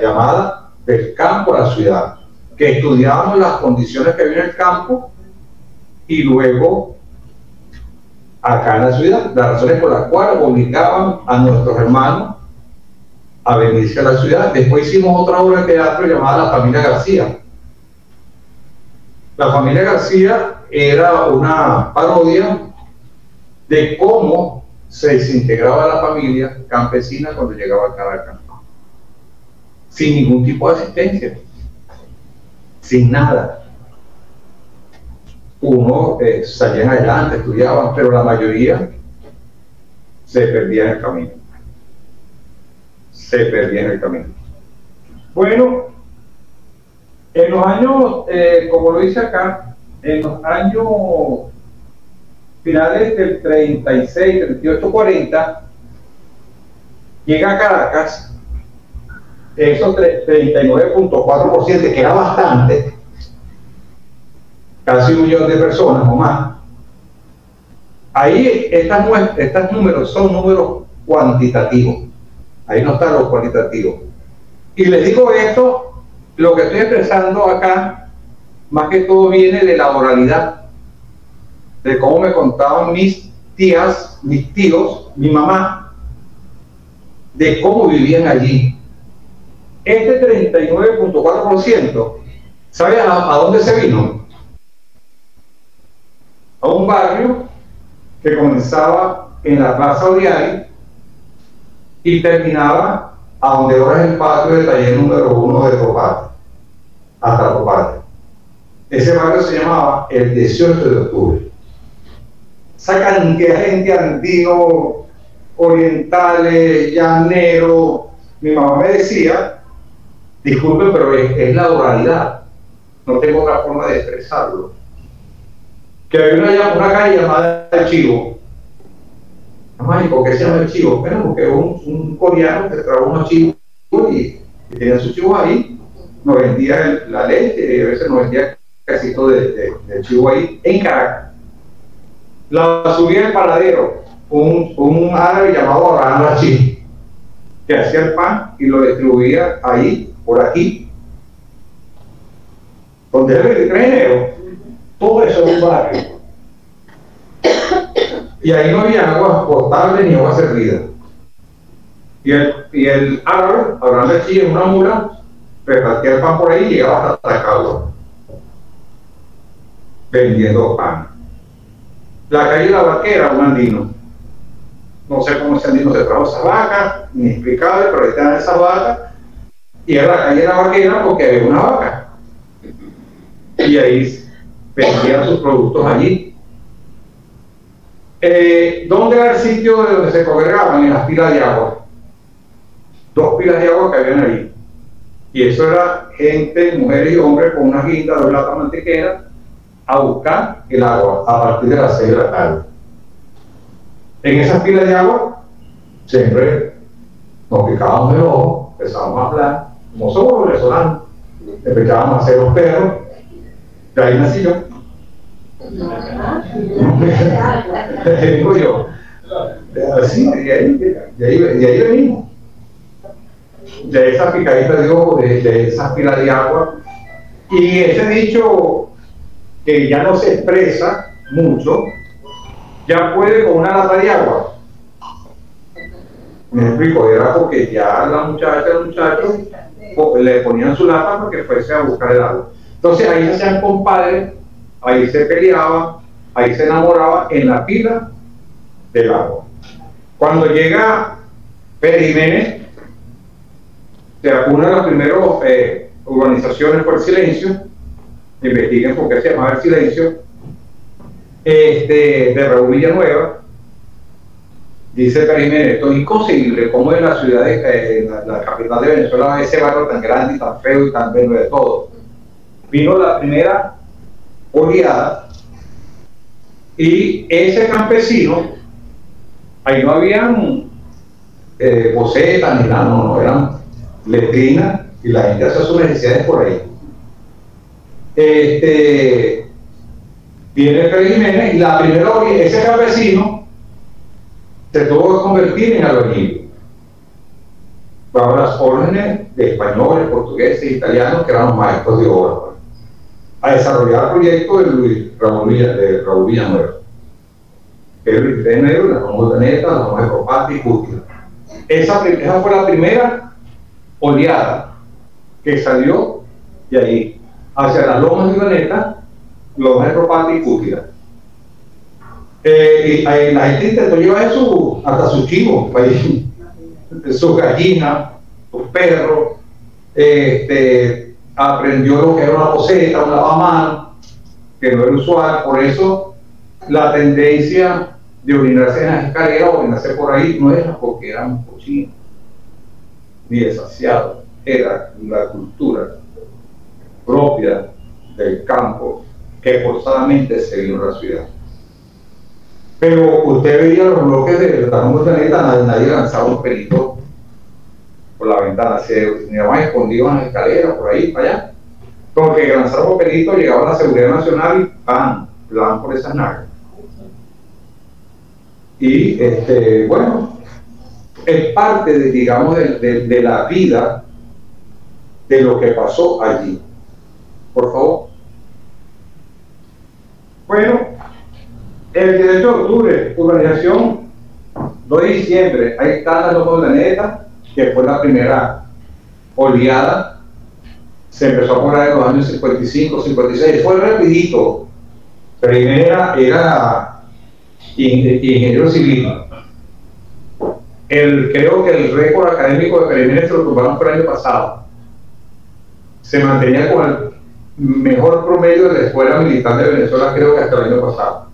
llamada Del campo a la ciudad, que estudiábamos las condiciones que había en el campo y luego acá en la ciudad, las razones por las cuales obligaban a nuestros hermanos a venirse a la ciudad. Después hicimos otra obra de teatro llamada La Familia García. La Familia García era una parodia de cómo se desintegraba la familia campesina cuando llegaba a Caracas, sin ningún tipo de asistencia, sin nada. Unos salían adelante, estudiaban, pero la mayoría se perdía en el camino. Se perdía en el camino. Bueno, en los años, como lo dice acá, en los años finales del 36, 38, 40, llega a Caracas, esos 39.4%, que era bastante, casi 1 millón de personas o más. Ahí estos números son números cuantitativos, ahí no están los cualitativos. Y les digo esto, lo que estoy expresando acá, más que todo viene de la oralidad, de cómo me contaban mis tías, mis tíos, mi mamá, de cómo vivían allí. Este 39.4%, ¿sabe a dónde se vino? A un barrio que comenzaba en la Plaza Oriari y terminaba a donde ahora es el patio del taller número 1 de Coparte, hasta Coparte. Ese barrio se llamaba el 18 de octubre. Esa cantidad de gente, andino, orientales, llanero. Mi mamá me decía, disculpen, pero es la oralidad, no tengo otra forma de expresarlo, que había una calle llamada El Chivo. ¿Y por qué se llama El Chivo? Bueno, porque un coreano que trajo unos chivos y tenía sus chivos ahí, nos vendía la leche y a veces nos vendía casito de chivo ahí en Caracas. La subía el panadero, un árabe llamado Abraham Rachid, que hacía el pan y lo distribuía ahí, por aquí, donde era el 23 de enero. Todo eso es un barrio. Y ahí no había agua potable ni agua servida. Y el árabe, Abraham Rachid, en una mula, repartía el pan por ahí y llegaba hasta Tacagua, vendiendo pan. La calle La Vaquera, un andino. No sé cómo ese andino se trajo esas vacas, ni explicable, pero ahí están esas vacas. Y era la calle La Vaquera porque había una vaca. Y ahí vendían sus productos allí. ¿Dónde era el sitio de donde se congregaban? En las pilas de agua. 2 pilas de agua que habían ahí. Y eso era gente, mujeres y hombres con una guinda de plata mantequera a buscar el agua a partir de las 6 de la tarde. En esas pilas de agua siempre nos picábamos el ojo, empezábamos a hablar, como somos venezolanos, empezábamos a hacer los perros, de ahí nací yo. Digo yo, así, de ahí venimos. De esas picaditas de ojo, de esas pilas de agua. Y ese dicho que ya no se expresa mucho, ya puede con una lata de agua. Me explico, era porque ya la muchacha, el muchacho, le ponían su lata para que fuese a buscar el agua. Entonces ahí se hacían compadres, ahí se peleaban, ahí se enamoraban en la pila del agua. Cuando llega Pérez Jiménez, una de las primeras urbanizaciones por el silencio, investiguen por qué se llamaba el silencio, de Raúl Villanueva, dice Pérez Jiménez, esto es inconcebible, cómo en la ciudad, la capital de Venezuela, ese barrio tan grande y tan feo y tan lleno de todo. Vino la primera oleada y ese campesino Ahí no habían bocetas ni nada, no, eran letrinas y la gente hacía sus necesidades por ahí. Viene Freddy Jiménez y la primera, ese campesino se tuvo que convertir en albañil bajo las órdenes de españoles, portugueses, italianos, que eran los maestros de obra, pues, a desarrollar el proyecto de Raúl Villanueva, que es el 23 de enero, la Montaneta, la Loma de Copati y Cútila. Esa fue la primera oleada que salió de ahí hacia las lomas de Urdaneta, Lomas de Copati y Cútila. La gente intentó llevar hasta sus chivos, sus gallinas, sus perros, aprendió lo que era una poseta, un lavamanos, que no era usual. Por eso la tendencia de orinarse en las escaleras o orinarse por ahí no era porque eran cochinos ni desasiados, era la cultura propia del campo que forzadamente se vino a la ciudad. Pero usted veía los bloques de la Montaneta, nadie lanzaba un pelito por la ventana, se llevaban escondidos en las escaleras, por ahí, para allá. Porque lanzaron un pelito, llegaba la Seguridad Nacional y ¡pam!, plan por esas naves. Y bueno, es parte de, digamos, de la vida de lo que pasó allí. Por favor. Bueno, el 18 de octubre, urbanización 2 de diciembre, ahí están las Lomas de Urdaneta, que fue la primera oleada. Se empezó a poblar en los años 55, 56, fue rapidito. Primera era ingeniero civil. Creo que el récord académico de Pereira se lo tumbaron por el año pasado. Se mantenía con el mejor promedio de la Escuela Militar de Venezuela, creo que hasta el año pasado.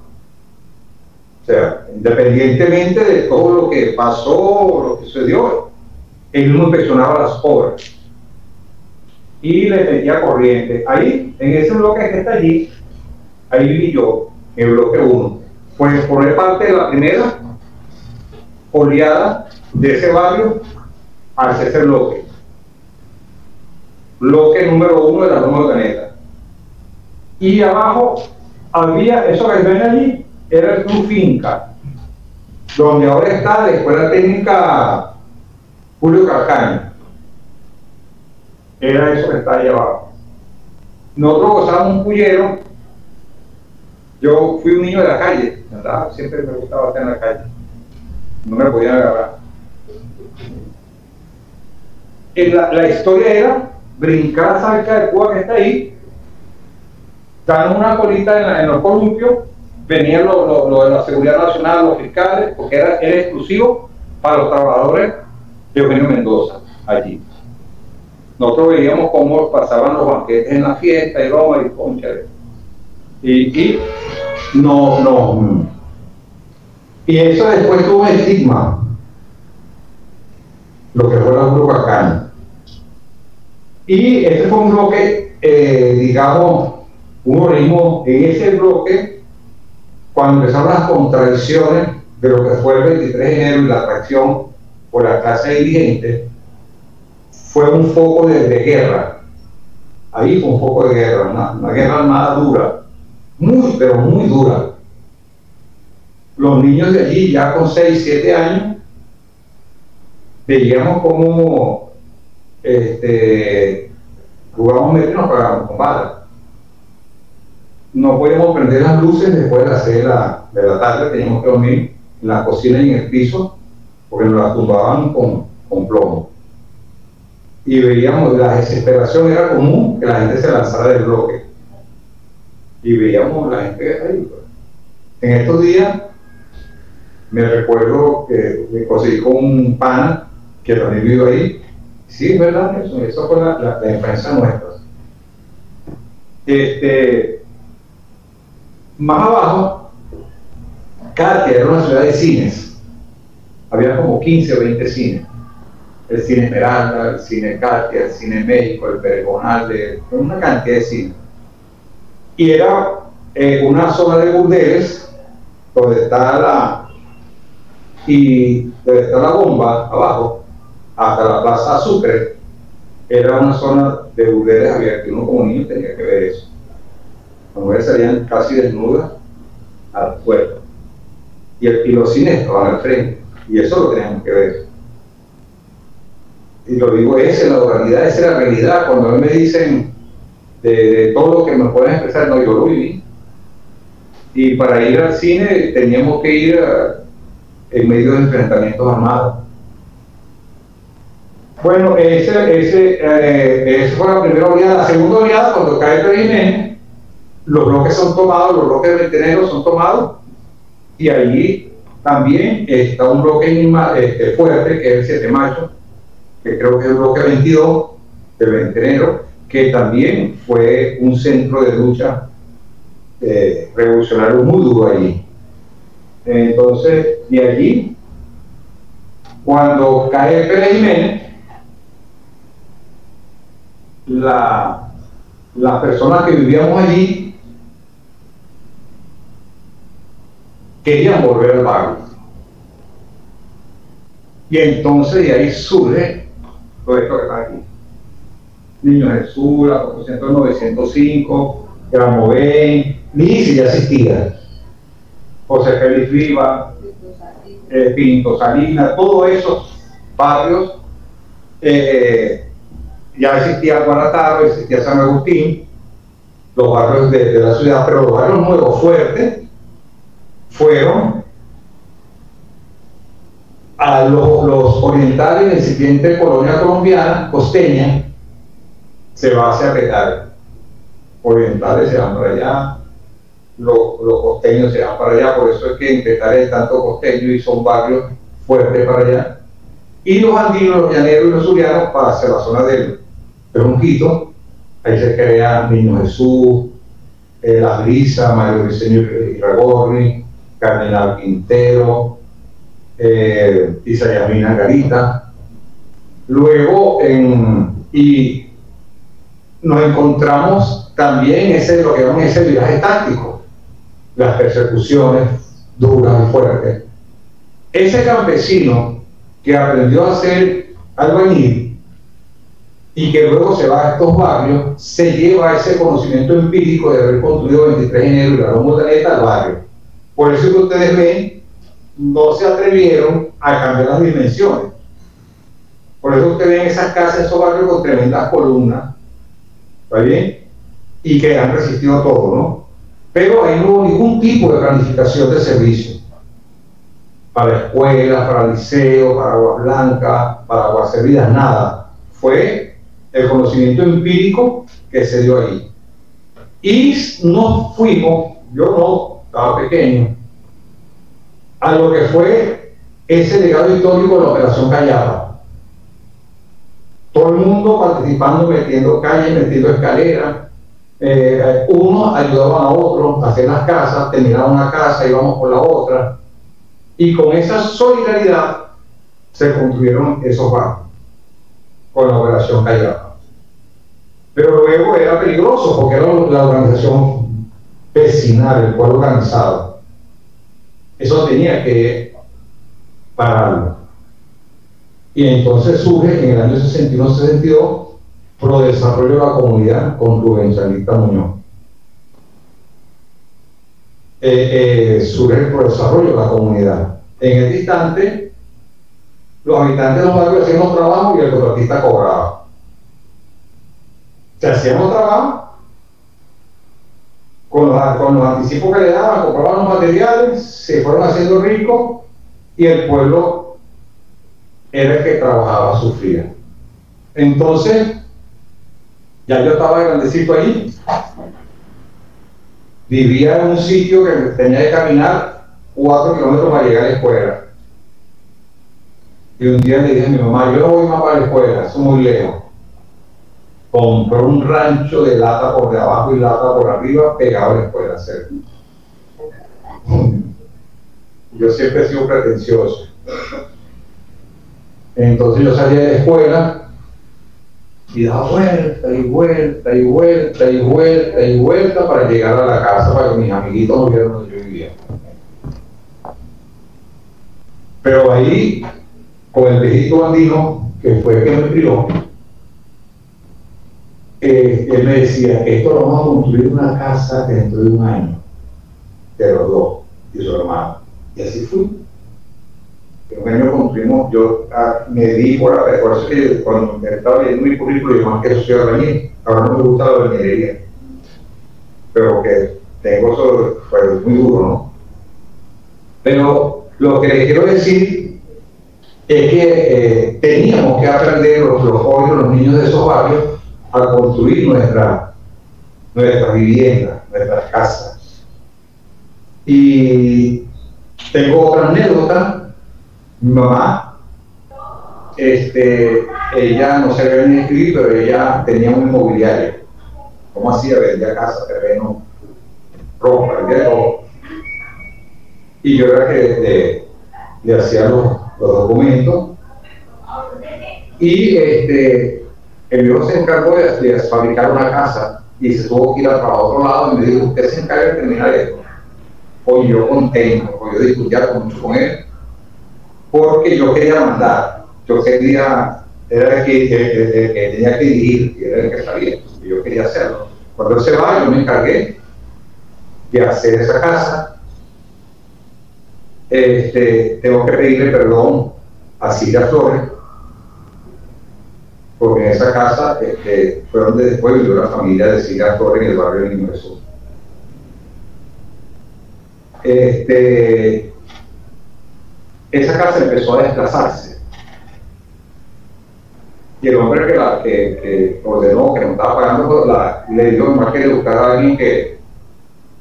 O sea, independientemente de todo lo que pasó, lo que sucedió, él no inspeccionaba las obras y le metía corriente. Ahí, en ese bloque que está allí, ahí viví yo, en el bloque 1. Pues formé parte de la primera oleada de ese barrio hacia ese bloque. Bloque número 1 de la Loma de Urdaneta. Y abajo había, eso que ven allí, era el Club Finca, donde ahora está la Escuela Técnica Julio Carcaño. Era eso que está ahí abajo. Nosotros gozábamos un pullero. Yo fui un niño de la calle, ¿verdad? Siempre me gustaba estar en la calle. No me podían agarrar. La historia era brincar cerca de Cuba que está ahí, dar una colita en los columpios, venían lo de la Seguridad Nacional, los fiscales, porque era exclusivo para los trabajadores de Eugenio Mendoza allí. Nosotros veíamos cómo pasaban los banquetes en la fiesta y broma y concha. Y eso después tuvo un estigma, lo que fue la Huracán. Y ese fue un bloque, digamos, un organismo en ese bloque, cuando empezaron las contradicciones de lo que fue el 23 de enero y la atracción por la clase dirigente, fue un foco de guerra. Ahí fue un foco de guerra, una guerra armada dura, pero muy dura. Los niños de allí, ya con 6, 7 años, veíamos cómo jugábamos medio y nos pagábamos con balas. No podíamos prender las luces después de las 6 de la tarde, teníamos que dormir en la cocina y en el piso, porque nos las tumbaban con plomo. Y veíamos, la desesperación era común que la gente se lanzara del bloque. Y veíamos la gente ahí. Pues. En estos días, me recuerdo que me conseguí con un pana que también vivió ahí. Sí, es verdad, eso fue la defensa nuestra. Más abajo, Katia era una ciudad de cines. Había como 15 o 20 cines. El Cine Esmeralda, el Cine Katia, el Cine México, el Peregonal, una cantidad de cines. Y era una zona de burdeles donde está y donde está la bomba abajo, hasta la Plaza Sucre, era una zona de burdeles abiertos. Uno como niño tenía que ver eso. Las mujeres salían casi desnudas al puerto. Y los cines estaban al frente. Y eso lo teníamos que ver. Y lo digo, esa es la oralidad, esa es la realidad. Cuando a mí me dicen de todo lo que me pueden expresar, no, yo lo viví. Y para ir al cine teníamos que ir en medio de enfrentamientos armados. Bueno, esa fue la primera oleada. La segunda oleada, cuando cae Pérez Jiménez, los bloques son tomados, los bloques venteneros son tomados, y allí también está un bloque fuerte, que es el 7 de mayo, que creo que es el bloque 22 del ventenero, que también fue un centro de lucha revolucionario muy duro allí. Entonces, de allí, cuando cae Pérez Jiménez, las personas que vivíamos allí querían volver al barrio. Y entonces de ahí surge todo esto que está aquí. Niño Jesús, la Constitución del 905, Gramovén, Lice ya existía, José Félix Viva, Pinto Salinas, todos esos barrios. Ya existía Guanataro, existía San Agustín, los barrios de la ciudad, pero los barrios nuevos fuertes fueron a los orientales de la incipiente colonia colombiana, costeña, se va hacia Petare. Orientales se van para allá, los costeños se van para allá, por eso es que en Petare hay tanto costeño y son barrios fuertes para allá. Y los andinos, los llaneros y los zulianos para hacia la zona del Junquito. Ahí se crea Niño Jesús, La Brisa, Mario Briceño Iragorri, Cardenal Quintero, Isayamina Garita. Luego, y nos encontramos también lo que llamamos ese viraje táctico, las persecuciones duras y fuertes. Ese campesino que aprendió a ser albañil y que luego se va a estos barrios, se lleva ese conocimiento empírico de haber construido 23 de enero y la Montaneta al barrio. Por eso que ustedes ven, no se atrevieron a cambiar las dimensiones. Por eso ustedes ven esas casas, esos barrios con tremendas columnas, ¿está bien? Y que han resistido todo, ¿no? Pero ahí no hubo ningún tipo de planificación de servicio. Para escuelas, para liceos, para aguas blancas, para aguas servidas, nada. Fue el conocimiento empírico que se dio ahí. Y nos fuimos, yo no, estaba pequeño, a lo que fue ese legado histórico de la Operación Callaba. Todo el mundo participando, metiendo calles, metiendo escaleras. Unos ayudaban a otros a hacer las casas, terminaban una casa, íbamos por la otra. Y con esa solidaridad se construyeron esos barrios con la Operación Callaba. Pero luego era peligroso porque era la organización vecinal, el pueblo organizado. Eso tenía que pararlo. Y entonces surge en el año 61-62 Pro Desarrollo de la Comunidad con Rubén Changuita Muñoz. Surge el Pro Desarrollo de la Comunidad. En este instante, los habitantes de los barrios hacían los trabajos y el contratista cobraba. Se hacían los trabajos, con los anticipos que le daban, compraban los materiales, se fueron haciendo ricos y el pueblo era el que trabajaba, sufría. Entonces, ya yo estaba grandecito allí, vivía en un sitio que tenía que caminar 4 kilómetros para llegar a la escuela. Y un día le dije a mi mamá, yo no voy más para la escuela, eso es muy lejos. Compró un rancho de lata por de abajo y lata por arriba, pegado a la escuela cerca. Yo siempre he sido pretencioso. Entonces yo salía de la escuela y daba vuelta y vuelta y vuelta y vuelta y vuelta para llegar a la casa, para que mis amiguitos no vieran donde yo vivía. Pero ahí, con el viejito andino, que fue el que me crió, él me decía, esto lo vamos a construir una casa dentro de un año, de los dos y su hermano. Y así fue. En un año construimos, yo me di por eso que cuando estaba leyendo mi currículo, yo más que eso soy albañil. Ahora no me gusta la albañilería, pero que tengo eso, fue muy duro, ¿no? Pero lo que les quiero decir es que teníamos que aprender los jóvenes, los niños de esos barrios, a construir nuestras viviendas, nuestras casas. Y tengo otra anécdota. Mi mamá, ella no sabía ni escribir, pero ella tenía un inmobiliario. ¿Cómo hacía? Vendía casa, terreno, ropa, vendía todo. Y yo era que le hacía los documentos. Y el viejo se encargó de fabricar una casa y se tuvo que ir a trabajar a otro lado y me dijo, usted se encarga de terminar esto. Hoy yo contento, hoy yo discutía mucho con él, porque yo quería mandar, yo quería, era el que tenía que dirigir, y era el que sabía, y yo quería hacerlo. Cuando él se va, yo me encargué de hacer esa casa. Tengo que pedirle perdón a Silvia Flores, porque en esa casa fue donde después vivió la familia de Silvia Flores en el barrio de Niño Jesús. Esa casa empezó a desplazarse. Y el hombre que ordenó, que no estaba pagando, le dijo más que le buscara a alguien que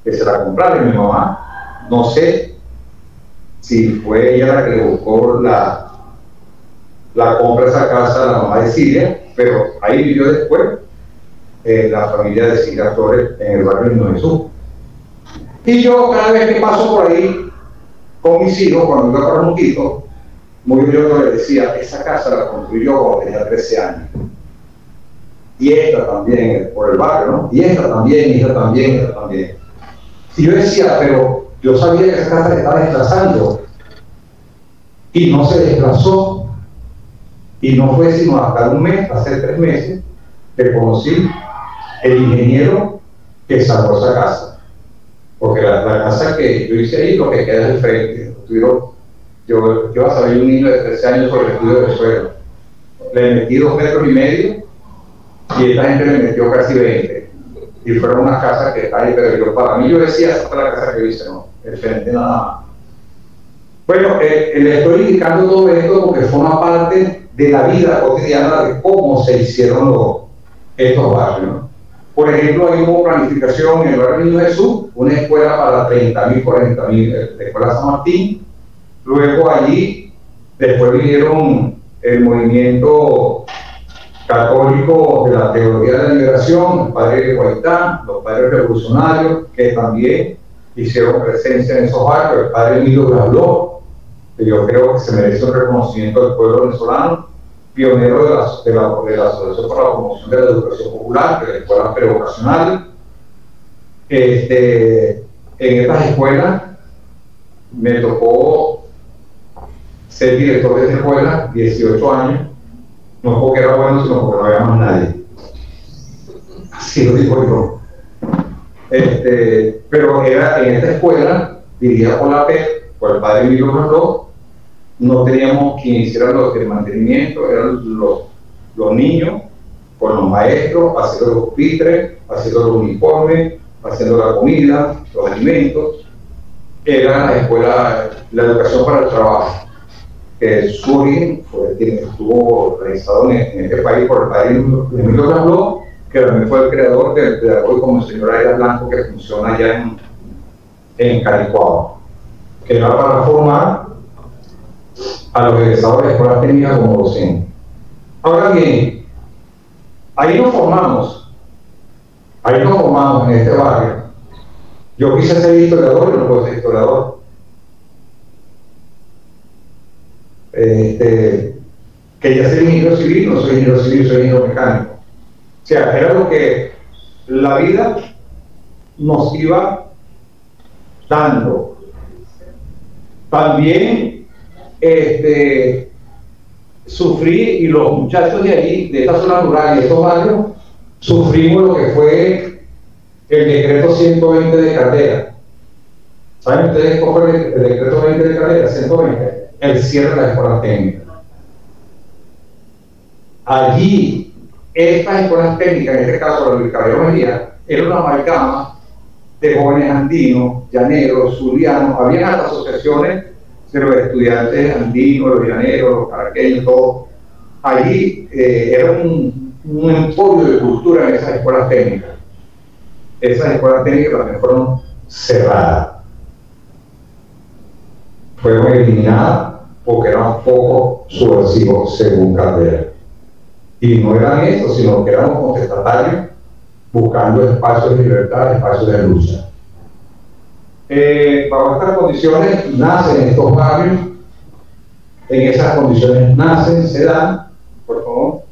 se la comprara. Y mi mamá, no sé si fue ella la que le buscó la compra de esa casa a la mamá de Silvia, pero ahí vivió después la familia de Silvia Torres en el barrio de Niño Jesús. Y yo cada vez que paso por ahí con mis hijos, cuando iba para Monquito, muy orgulloso le decía, esa casa la construí yo cuando tenía 13 años. Y esta también, por el barrio, ¿no? Y esta también, y esta también, y esta también. Y yo decía, pero yo sabía que esa casa se estaba desplazando. Y no se desplazó. Y no fue sino hasta un mes, hace 3 meses, que conocí el ingeniero que salvó esa casa. Porque la casa que yo hice ahí, lo que queda es el frente. Yo a saber un niño de 13 años sobre el estudio de suelo. Le metí 2,5 metros y esta gente le metió casi 20. Y fueron unas casas que está ahí, pero para mí yo decía, esa fue la casa que yo hice, no, el frente nada más. Bueno, le estoy indicando todo esto porque forma parte de la vida cotidiana de cómo se hicieron estos barrios, ¿no? Por ejemplo, ahí hubo planificación en el barrio Niño Jesús, una escuela para 30.000, 40.000, la escuela San Martín. Luego allí, después vinieron el movimiento católico de la teología de la liberación, los padres de Guaitán, los padres revolucionarios, que también hicieron presencia en esos barrios. El padre Emilio Grabló, que yo creo que se merece un reconocimiento del pueblo venezolano, pionero de la Asociación para la Promoción de la Educación Popular, de la escuela prevocacional. En estas escuelas me tocó ser director de esta escuela, 18 años, no porque era bueno, sino porque no había más nadie. Así lo digo yo. Pero era en esta escuela, dirigida por la PEP, por el padre Emilio Grabló. No teníamos quien hiciera el mantenimiento, eran los niños con los maestros, haciendo los pupitres, haciendo los uniformes, haciendo la comida, los alimentos. Era la escuela, la educación para el trabajo, que su origen estuvo realizado en este país por el padre Emilio Grabló, que también fue el creador del pedagogo como el señor Aida Blanco, que funciona allá en Calicuao, que era para formar a los egresados de escuelas técnicas como docentes. Ahora bien, ahí nos formamos en este barrio. Yo quise ser historiador y no puedo ser historiador. Quería ser ingeniero civil, no soy ingeniero civil, soy ingeniero mecánico. O sea, era lo que la vida nos iba dando. También sufrí, y los muchachos de allí, de esta zona rural y de estos barrios, sufrimos lo que fue el decreto 120 de cartera. ¿Saben ustedes cómo fue el decreto 20 de cartera? 120, el cierre de las escuelas técnicas. Allí, estas escuelas técnicas, en este caso la de Caballero Mejía, era una amalgama de jóvenes andinos, llaneros, zulianos, había hasta asociaciones de los estudiantes andinos, los llaneros, los caraqueños, todo. Allí era un emporio de cultura en esas escuelas técnicas. Esas escuelas técnicas también fueron cerradas. Fueron eliminadas porque eran poco subversivos según Caldera. Y no eran eso, sino que eran contestatarios buscando espacios de libertad, espacios de lucha. Bajo estas condiciones nacen estos barrios, en esas condiciones nacen, se dan, por favor.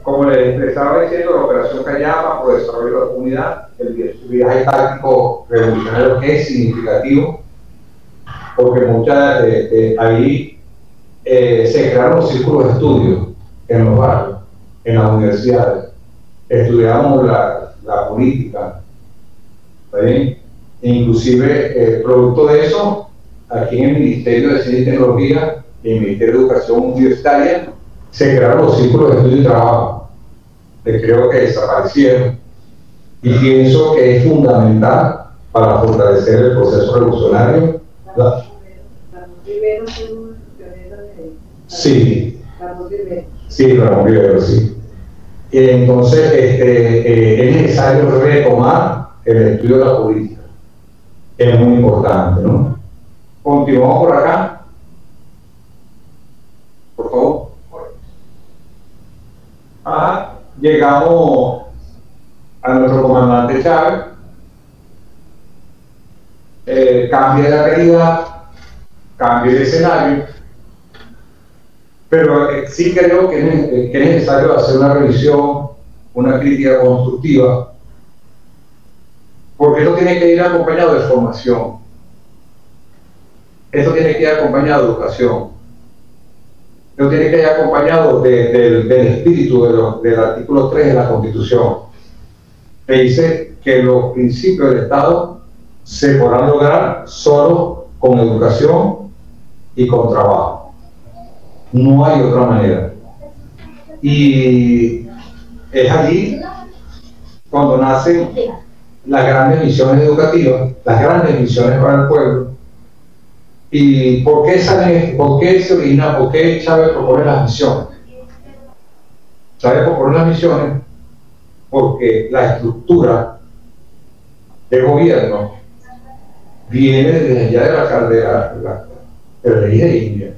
Como les estaba diciendo, la Operación Cayama por desarrollo de la comunidad, el viaje táctico revolucionario es significativo, porque ahí se crearon los círculos de estudio en los barrios, en las universidades. Estudiamos la política, ¿está bien? E inclusive, producto de eso, aquí en el Ministerio de Ciencia y Tecnología y en el Ministerio de Educación Universitaria, se crearon los círculos de estudio y trabajo, que creo que desaparecieron, y pienso que es fundamental para fortalecer el proceso revolucionario. Sí, sí, Ramón Rivero, sí. Entonces, es necesario retomar el estudio de la política. Es muy importante, ¿no? Continuamos por acá. Por favor. Llegamos a nuestro comandante Chávez. Cambia la realidad, cambia el escenario, pero sí creo que es necesario hacer una revisión, una crítica constructiva, porque esto tiene que ir acompañado de formación, esto tiene que ir acompañado de educación, esto tiene que ir acompañado del espíritu del artículo 3 de la Constitución, que dice que los principios del Estado se podrán lograr solo con educación y con trabajo. No hay otra manera. Y es allí cuando nacen las grandes misiones educativas, las grandes misiones para el pueblo. ¿Y por qué se origina, por qué Chávez propone las misiones? Chávez propone las misiones porque la estructura de gobierno viene desde allá de la ley de India.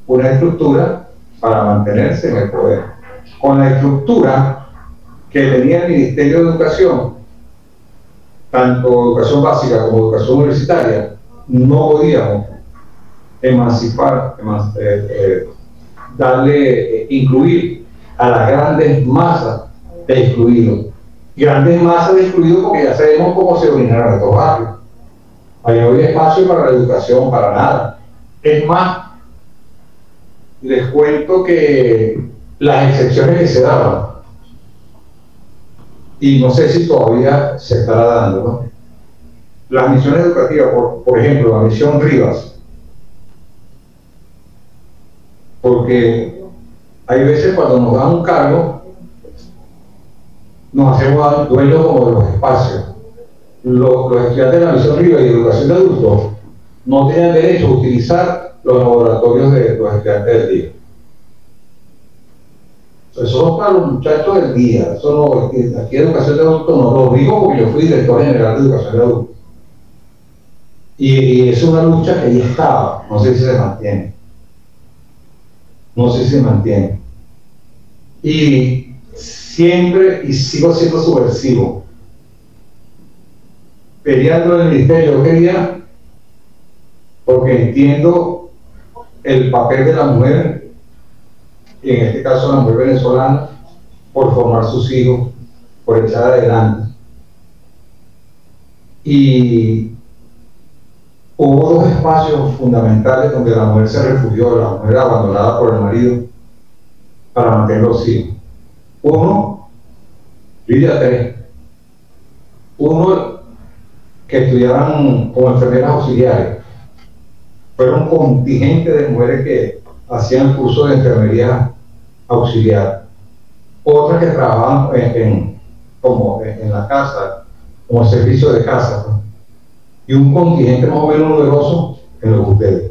Una estructura para mantenerse en el poder. Con la estructura que tenía el Ministerio de Educación, tanto educación básica como educación universitaria, no podíamos incluir a las grandes masas de excluidos. Grandes masas de excluidos porque ya sabemos cómo se originaron estos barrios. Ahí no había espacio para la educación, para nada. Es más, les cuento que las excepciones que se daban, y no sé si todavía se estará dando, ¿no? Las misiones educativas, por ejemplo, la misión Rivas, porque hay veces cuando nos dan un cargo, nos hacemos dueños como de los espacios. Los estudiantes de la misión Rivas y de educación de adultos no tenían derecho a utilizar los laboratorios de los estudiantes del día. Eso no es para los muchachos del día, eso no, aquí educación de adultos no lo digo porque yo fui director general de educación de adultos. Y es una lucha que ahí estaba, no sé si se mantiene. No sé si se mantiene. Y siempre, y sigo siendo subversivo. Peleando en el ministerio, yo quería, porque entiendo el papel de la mujer, y en este caso la mujer venezolana, por formar sus hijos, por echar adelante. Y hubo dos espacios fundamentales donde la mujer se refugió, la mujer abandonada por el marido, para mantener los hijos. Uno, Lidia 3. Uno, que estudiaban como enfermeras auxiliares. Fueron un contingente de mujeres que hacían curso de enfermería auxiliar. Otras que trabajaban en la casa, como servicio de casa, ¿no? Y un contingente más o menos numeroso en los burdeles.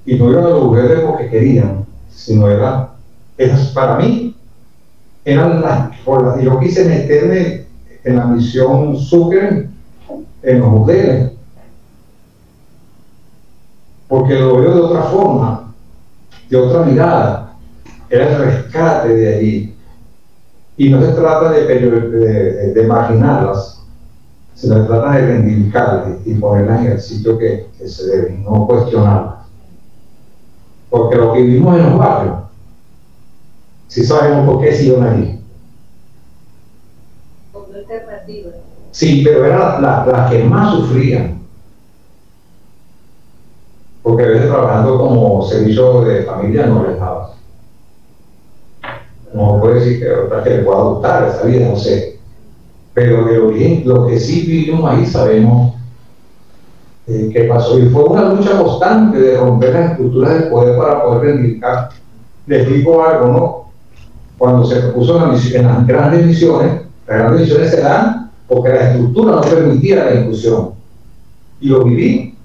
Y no iban a los burdeles porque querían, sino para mí, eran yo quise meterme en la misión Sucre en los burdeles, porque lo veo de otra forma, de otra mirada. Era el rescate de allí. Y no se trata de marginarlas, sino se trata de reivindicarlas y ponerlas en el sitio que se deben, no cuestionarlas. Porque lo que vivimos en los barrios, sí sabemos por qué siguieron allí. Como alternativa. Sí, pero eran las que más sufrían. Porque a veces trabajando como servicio de familia no les daba. No puede decir que otra que le pueda gustar esa vida, no sé. Pero de origen, lo que sí vivimos ahí sabemos qué pasó. Y fue una lucha constante de romper las estructuras del poder para poder reivindicar. Les digo algo, ¿no? Cuando se propuso en las grandes misiones se dan porque la estructura no permitía la inclusión. Y lo viví.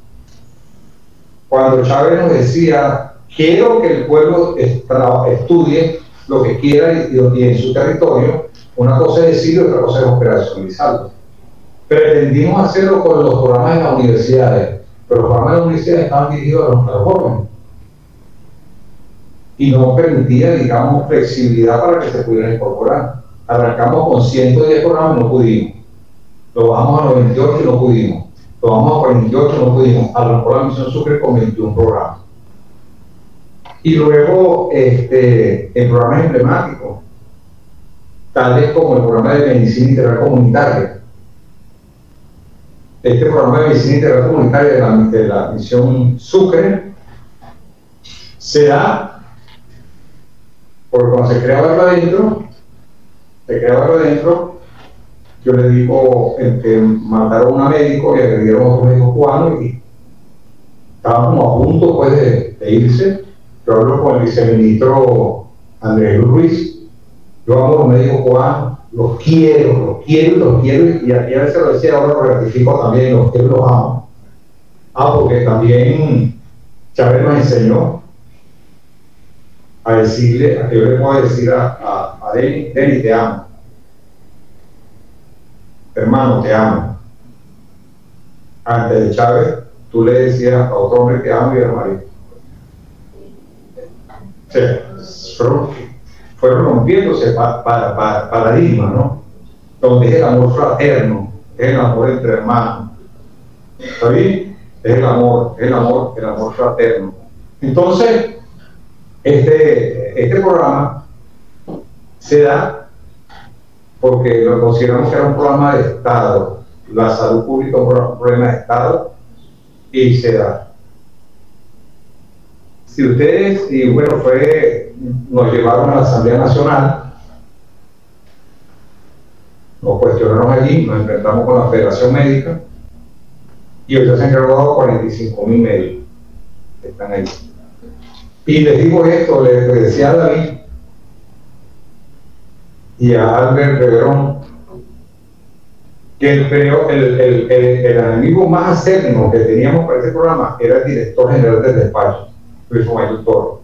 Cuando Chávez nos decía, quiero que el pueblo estudie lo que quiera y en su territorio, una cosa es decir y otra cosa es operacionalizarlo. Pretendimos hacerlo con los programas de las universidades, pero los programas de las universidades estaban dirigidos a los jóvenes y no permitía, digamos, flexibilidad para que se pudieran incorporar. Arrancamos con 110 programas y no pudimos. Lo bajamos a los 28 y no pudimos. Lo bajamos a 48 y no pudimos. Arrancó la misión Sucre con 21 programas. Y luego, en programas emblemáticos, tales como el programa de Medicina Integral Comunitaria. Este programa de Medicina Integral Comunitaria de la misión Sucre se da porque cuando se creaba algo adentro, yo le digo que mataron a una médico y agredieron a otro médico cubano y estábamos a punto pues de irse. Yo hablo con el viceministro Andrés Ruiz. Yo amo a los médicos cubanos, los quiero, y aquí a veces lo decía, ahora lo ratifico también, los quiero y los amo. Porque también Chávez nos enseñó a decirle, a que yo le puedo decir a Denny, te amo. Hermano, te amo. Antes de Chávez, tú le decías a otro hombre te amo y era marido. Fueron rompiéndose paradigmas, ¿no? Donde es el amor fraterno, es el amor entre hermanos. ¿Está bien? Es el amor fraterno. Entonces, este programa se da porque lo consideramos que era un programa de Estado. La salud pública es un problema de Estado y se da. Si ustedes, y bueno, nos llevaron a la Asamblea Nacional, nos cuestionaron allí, nos enfrentamos con la Federación Médica y ahorita se han graduado 45.000 médicos que están ahí. Y les digo esto, le decía a David y a Albert Reverón que el enemigo más acérrimo que teníamos para este programa era el director general del despacho, Luis Mayor Toro,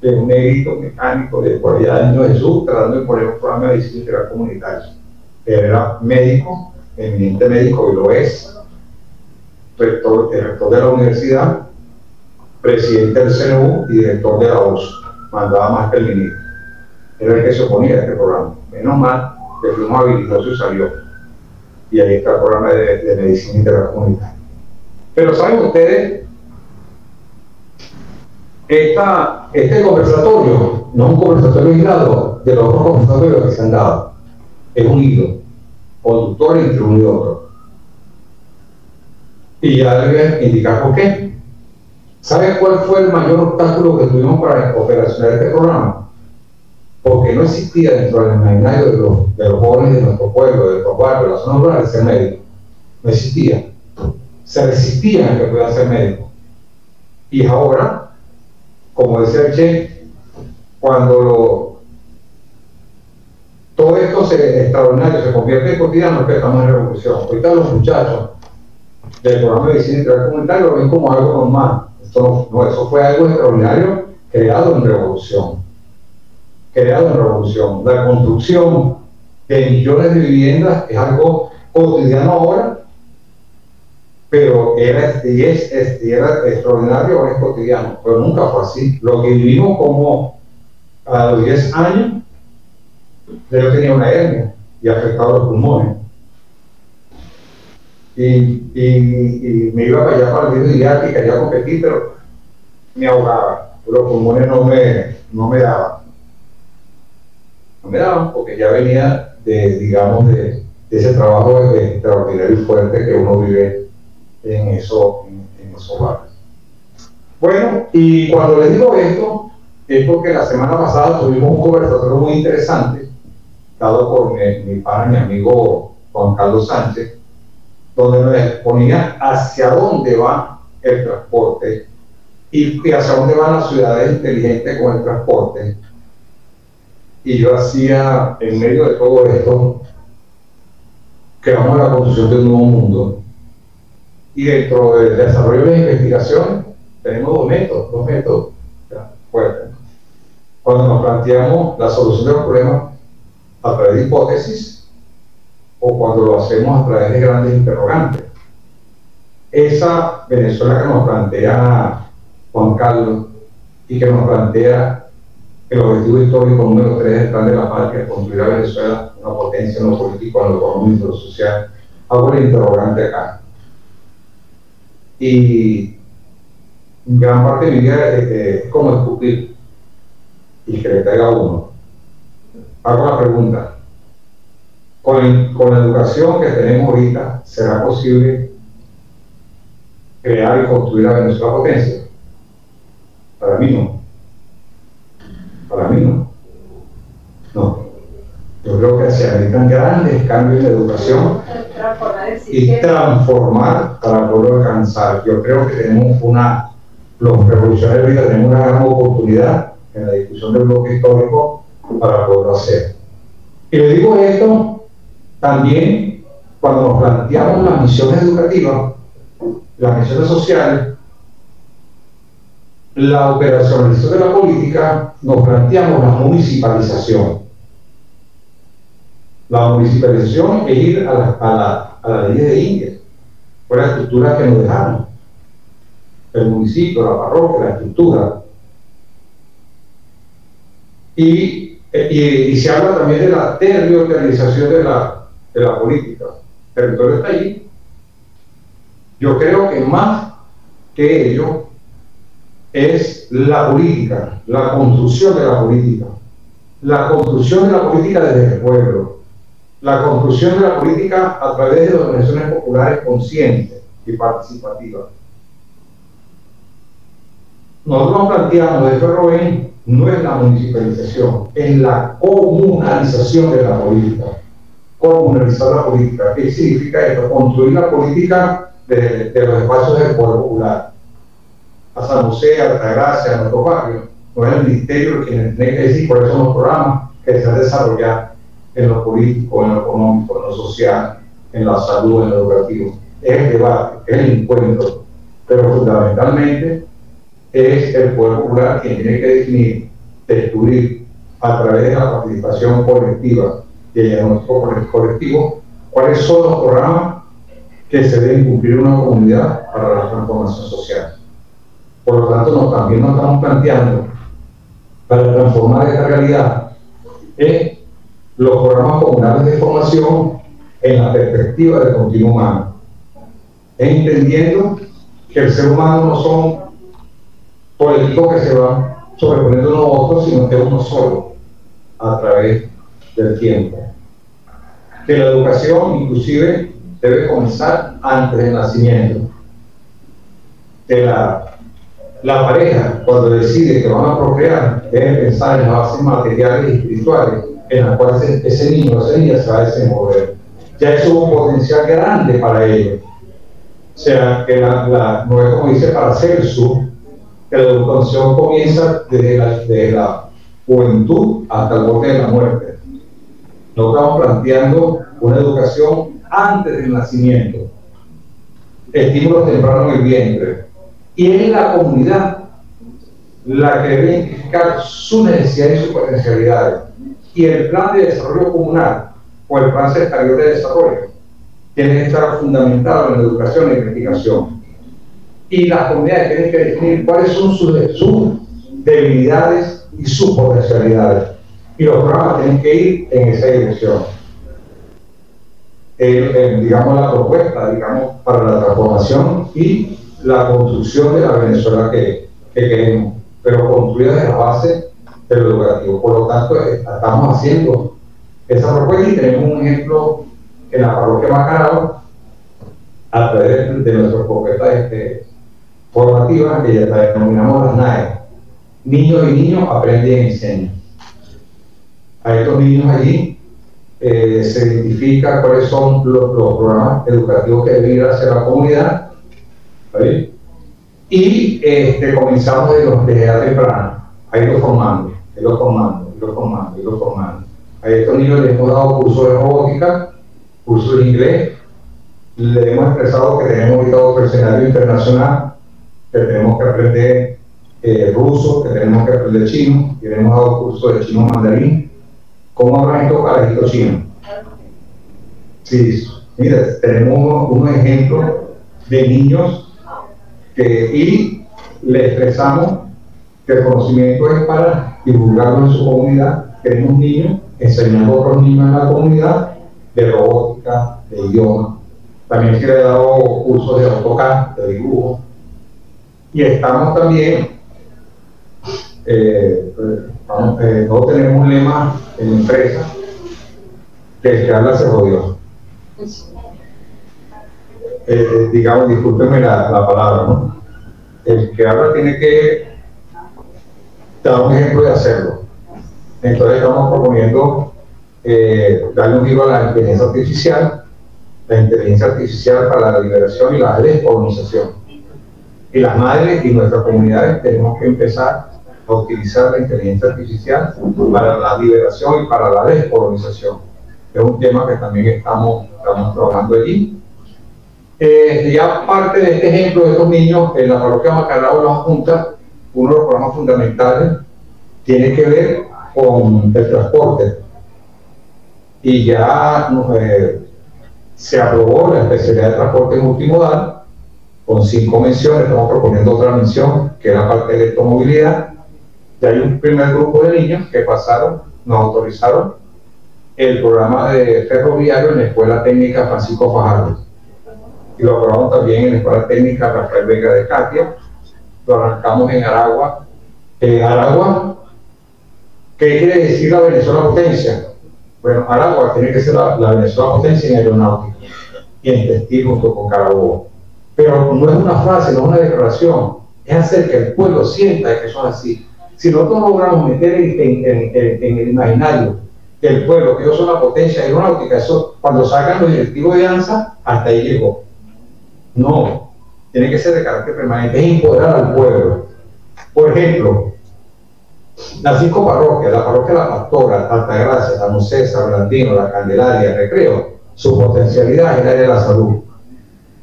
de un negrito mecánico de 40 años de Jesús, tratando de poner un programa de medicina integral comunitaria. Él era médico, eminente médico, y lo es, rector de la universidad, presidente del CNU y director de la OSU, mandaba más que el ministro. Era el que se oponía a este programa. Menos mal que fuimos habilidosos y salió. Y ahí está el programa de medicina integral comunitaria. Pero ¿saben ustedes? Este conversatorio no es un conversatorio aislado de los otros conversatorios que se han dado. Es un hilo conductores entre uno y otro. Y ya le voy a indicar por qué. ¿Sabe cuál fue el mayor obstáculo que tuvimos para operacionar este programa? Porque no existía dentro del imaginario de los jóvenes de nuestro pueblo, de nuestros barrios, de la zona rural, ser médico. No existía. Se resistían a que puedan ser médicos. Y ahora, como decía el Che, cuando todo esto extraordinario se convierte en cotidiano, es que estamos en revolución. Ahorita los muchachos del programa de medicina integral comunitaria lo ven como algo normal. Esto no, eso fue algo extraordinario creado en revolución. Creado en revolución. La construcción de millones de viviendas es algo cotidiano ahora, pero era extraordinario, ahora es cotidiano, pero nunca fue así. Lo que vivimos como a los 10 años, yo tenía una hernia y afectaba los pulmones. Y me iba para allá para el video y quería competir, pero me ahogaba. Los pulmones no me daban. No me daban porque ya venía de ese trabajo extraordinario y fuerte que uno vive en esos barrios. Bueno, y cuando les digo esto, es porque la semana pasada tuvimos un conversatorio muy interesante, dado por mi padre, mi amigo Juan Carlos Sánchez, donde nos exponía hacia dónde va el transporte y hacia dónde van las ciudades inteligentes con el transporte. Y yo hacía, en medio de todo esto, creamos la construcción de un nuevo mundo. Y dentro del desarrollo de las investigaciones tenemos dos métodos fuertes. Cuando nos planteamos la solución de los problemas a través de hipótesis, o cuando lo hacemos a través de grandes interrogantes. Esa Venezuela que nos plantea Juan Carlos y que nos plantea el objetivo histórico número 3 del Plan de la Patria, construir a Venezuela una potencia en lo político, en lo económico, en lo social. Hago el interrogante acá. Y gran parte de mi vida es como escupir y que le caiga a uno. Hago la pregunta. Con la educación que tenemos ahorita, ¿será posible crear y construir a Venezuela potencia? Para mí no. Para mí no. No. Yo creo que se necesitan grandes cambios en la educación y transformar para poder alcanzar. Yo creo que tenemos los revolucionarios ahorita tenemos una gran oportunidad en la discusión del bloque histórico para poderlo hacer. Y le digo esto también cuando nos planteamos las misiones educativas, las misiones sociales, la operacionalización de la política, nos planteamos la municipalización. La municipalización es ir a la ley de Indias, fue la estructura que nos dejaron. El municipio, la parroquia, la estructura. Y se habla también de la territorialización de la política. El territorio está allí. Yo creo que más que ello es la política, la construcción de la política. La construcción de la política desde el pueblo. La construcción de la política a través de organizaciones populares conscientes y participativas. Nosotros nos planteamos de Ferroven no es la municipalización, es la comunalización de la política. Comunalizar la política. ¿Qué significa esto? Construir la política de los espacios del poder popular. A San José, a Altagracia, a nuestros barrios. No es el ministerio quien tiene que decir cuáles son los programas que se han desarrollado en lo político, en lo económico, en lo social, en la salud, en lo educativo. Es el debate, es el encuentro, pero fundamentalmente es el poder popular quien tiene que definir, descubrir a través de la participación colectiva y el diagnóstico colectivo cuáles son los programas que se deben cumplir en una comunidad para la transformación social. Por lo tanto, también nos estamos planteando para transformar esta realidad los programas comunales de formación en la perspectiva del continuo humano, entendiendo que el ser humano no son colectivos que se van sobreponiendo unos a otros, sino que es uno solo a través del tiempo. que la educación inclusive debe comenzar antes del nacimiento. Que la pareja, cuando decide que van a procrear, debe pensar en las bases materiales y espirituales en las cuales ese niño o esa niña se va a desenvolver. Ya es un potencial grande para ellos. O sea, que no es como dice Paracelso, que la educación comienza desde la juventud hasta el borde de la muerte. No estamos planteando una educación antes del nacimiento, estímulos tempranos en el vientre, y es la comunidad la que debe identificar sus necesidades y sus potencialidades, y el plan de desarrollo comunal o el plan sectorial de desarrollo tiene que estar fundamentado en la educación e investigación, y las comunidades tienen que definir cuáles son sus debilidades y sus potencialidades, y los programas tienen que ir en esa dirección. Digamos, la propuesta, digamos, para la transformación y la construcción de la Venezuela que queremos, pero construida desde la base de lo educativo. Por lo tanto, estamos haciendo esa propuesta y tenemos un ejemplo en la parroquia Macarao a través de nuestras propuestas formativas que ya denominamos las NAE. Niños y niños aprenden y enseñan. A estos niños allí se identifica cuáles son los programas educativos que deben ir hacia la comunidad, ¿sí? Y comenzamos desde edad temprana a irlos formando, A estos niños les hemos dado cursos de robótica, cursos de inglés, les hemos expresado que tenemos ahorita otro escenario internacional, que tenemos que aprender ruso, que tenemos que aprender chino, y les hemos dado cursos de chino mandarín. ¿Cómo hablan estos carajitos chinos? Sí, mira, tenemos unos ejemplos de niños y le expresamos que el conocimiento es para divulgarlo en su comunidad. Tenemos niños enseñando a otros niños en la comunidad de robótica, de idioma. También se le ha dado cursos de AutoCAD, de dibujo. Y estamos también, no tenemos un lema en la empresa, que el que habla se jodió. Digamos, discúlpenme la palabra, ¿no? El que habla tiene que dar un ejemplo de hacerlo. Entonces estamos proponiendo darle un giro a la inteligencia artificial para la liberación y la descolonización. Y las madres y nuestras comunidades tenemos que empezar a utilizar la inteligencia artificial para la liberación y para la descolonización. Es un tema que también estamos trabajando allí. Ya parte de este ejemplo de estos niños, en la parroquia Macarao de la Junta, uno de los programas fundamentales tiene que ver con el transporte. Y ya se aprobó la especialidad de transporte multimodal, con 5 menciones. Estamos proponiendo otra mención, que es la parte de electromovilidad. Ya hay un primer grupo de niños que nos autorizaron el programa de ferroviario en la Escuela Técnica Francisco Fajardo. Y lo aprobamos también en la Escuela Técnica Rafael Vega de Catia. Lo arrancamos en Aragua. Aragua, ¿qué quiere decir la Venezuela potencia? Bueno, Aragua tiene que ser la Venezuela potencia en aeronáutica y en textil junto con Carabobo. Pero no es una frase, no es una declaración, es hacer que el pueblo sienta que eso es así. Si nosotros logramos meter en el imaginario del pueblo que ellos son la potencia aeronáutica, eso cuando sacan los directivos de ANSA, hasta ahí llegó. No, tiene que ser de carácter permanente, es empoderar al pueblo. Por ejemplo, las 5 parroquias, la parroquia La Pastora, Altagracia, San José, San Bernardino, La Candelaria, Recreo, su potencialidad es el área de la salud.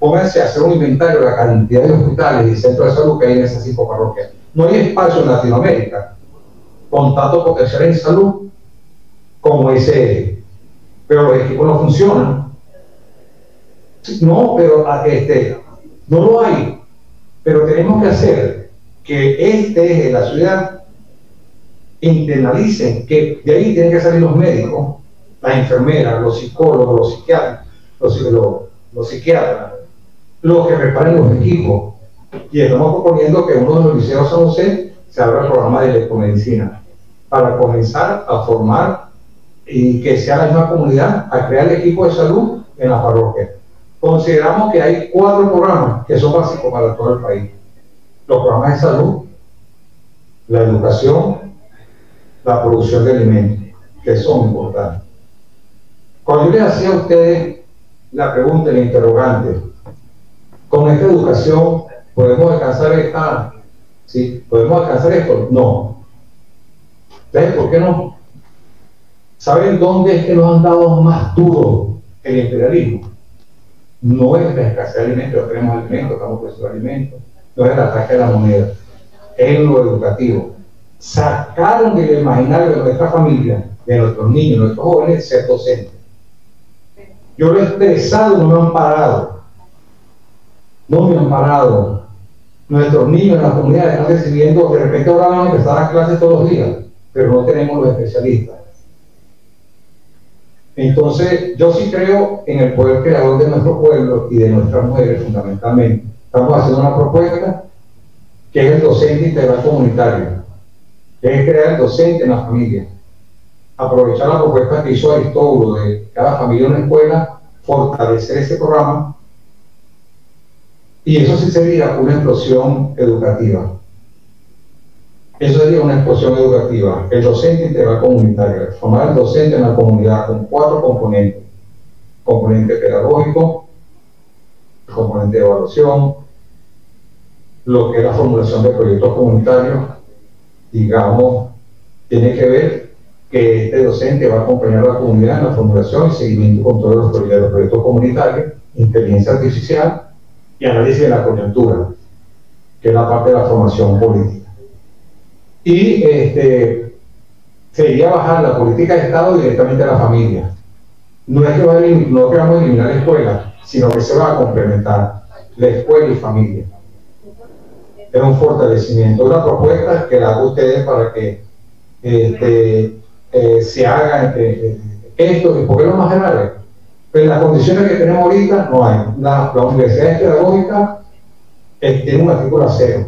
Pónganse a hacer un inventario de la cantidad de hospitales y centros de salud que hay en esas 5 parroquias. No hay espacio en Latinoamérica con tanto potencial en salud como ese, pero los equipos no funcionan. No, pero no lo hay. Pero tenemos que hacer que este de la ciudad internalicen que de ahí tienen que salir los médicos, las enfermeras, los psicólogos, los psiquiatras, los psiquiatras, los que reparen los equipos. Y estamos proponiendo que uno de los liceos San José se abra el programa de electromedicina para comenzar a formar y que sea la misma comunidad a crear el equipo de salud en la parroquia. Consideramos que hay 4 programas que son básicos para todo el país. Los programas de salud, la educación, la producción de alimentos, que son importantes. Cuando yo les hacía a ustedes la pregunta, el interrogante, ¿con esta educación podemos alcanzar esta? ¿Sí? ¿Podemos alcanzar esto? No. ¿Saben por qué no? ¿Saben dónde es que nos han dado más duro el imperialismo? No es la escasez de alimentos, no tenemos alimentos, estamos produciendo alimentos, no es el ataque a la moneda, es lo educativo. Sacaron del imaginario de nuestra familia, de nuestros niños, de nuestros jóvenes, ser docentes. Yo lo he expresado, no me han parado. No me han parado. Nuestros niños en las comunidades están recibiendo, de repente ahora van a empezar a clases todos los días, pero no tenemos los especialistas. Entonces, yo sí creo en el poder creador de nuestro pueblo y de nuestras mujeres, fundamentalmente. Estamos haciendo una propuesta que es el docente integral comunitario, que es crear el docente en la familia. Aprovechar la propuesta que hizo Aristóbulo de cada familia una escuela, fortalecer ese programa, y eso sí sería una explosión educativa. Eso sería una explosión educativa. El docente integral comunitario, formar el docente en la comunidad con 4 componentes: componente pedagógico, componente de evaluación, lo que es la formulación de proyectos comunitarios, digamos, tiene que ver que este docente va a acompañar a la comunidad en la formulación y seguimiento con todos los proyectos comunitarios, inteligencia artificial y análisis de la coyuntura, que es la parte de la formación política. Y sería bajar la política de Estado directamente a la familia. No es que vamos a eliminar la escuela, sino que se va a complementar la escuela y familia. Es un fortalecimiento, una propuesta que la hago a ustedes para que se haga esto. ¿Por qué lo más grave? Pues en las condiciones que tenemos ahorita no hay. La universidad pedagógica tiene un artículo 0.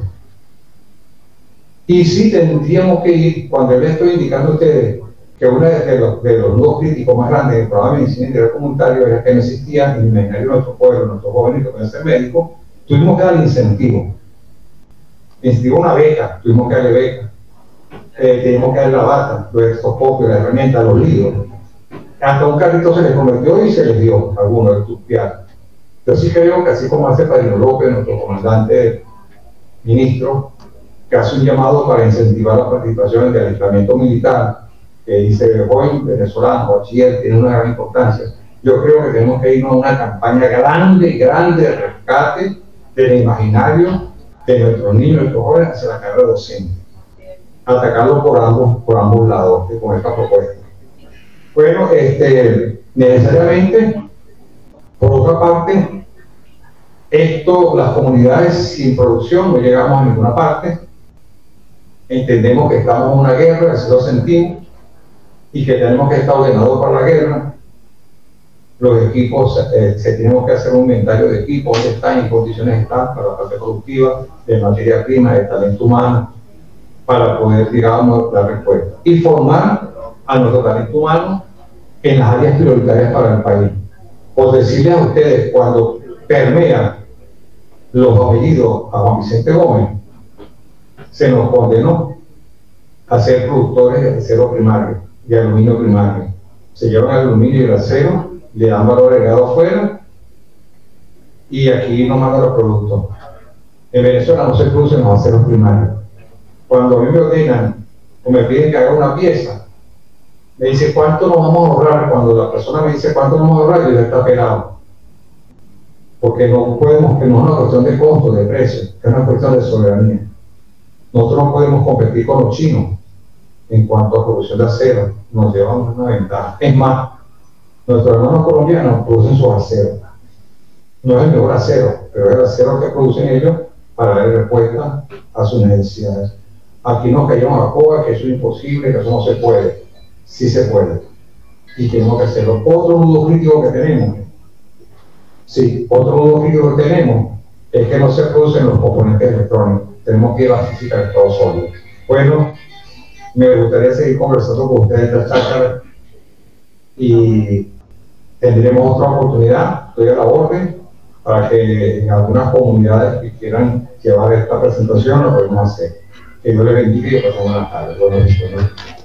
Y sí tendríamos que ir, cuando yo les estoy indicando a ustedes que uno de los nudos críticos más grandes del programa de medicina integral comunitario era que no existía en el imaginario de nuestro pueblo, nuestros jóvenes que pueden ser médicos, tuvimos que darle incentivo. Incentivo una beca, tuvimos que darle beca. Teníamos que darle la bata, los escopopios, la herramienta, los libros. Hasta un carrito se les prometió y se les dio a algunos de estudiantes. Yo sí creo que así como hace Padrino López, nuestro comandante ministro, que hace un llamado para incentivar la participación en el alistamiento militar, que dice joven venezolano, bachiller, tiene una gran importancia. Yo creo que tenemos que irnos a una campaña grande de rescate del imaginario de nuestros niños y nuestros jóvenes hacia la carrera docente. Atacarlo por ambos lados con esta propuesta. Bueno, necesariamente, por otra parte, las comunidades sin producción no llegamos a ninguna parte. Entendemos que estamos en una guerra, así lo sentimos, y que tenemos que estar ordenados para la guerra. Los equipos, tenemos que hacer un inventario de equipos, dónde están, en condiciones están para la parte productiva, de materia prima, de talento humano, para poder, digamos, dar respuesta. Y formar a nuestro talento humano en las áreas prioritarias para el país. Por decirles a ustedes, cuando permean los apellidos a Juan Vicente Gómez, se nos condenó a ser productores de acero primario y aluminio primario. Se llevan el aluminio y el acero, le dan valor agregado afuera y aquí no mandan los productos. En Venezuela no se producen los aceros primarios. Cuando a mí me ordenan o me piden que haga una pieza, me dice cuánto nos vamos a ahorrar. Cuando la persona me dice cuánto nos vamos a ahorrar, yo ya está pelado. Porque no podemos, que no es una cuestión de costo, de precio, es una cuestión de soberanía. Nosotros no podemos competir con los chinos en cuanto a producción de acero, nos llevamos una ventaja. Es más, nuestros hermanos colombianos producen sus aceros. No es el mejor acero, pero es el acero que producen ellos para dar respuesta a sus necesidades. Aquí nos cayó a coba que eso es imposible, que eso no se puede. Sí se puede. Y tenemos que hacerlo. Otro nudo crítico que tenemos, es que no se producen los componentes electrónicos. Tenemos que ir a la física de estado sólido. Bueno, me gustaría seguir conversando con ustedes esta cháchara y tendremos otra oportunidad, estoy a la orden, para que en algunas comunidades que quieran llevar esta presentación lo podemos hacer. Que Dios les bendiga y que pasen buenas tardes. Buenas noches.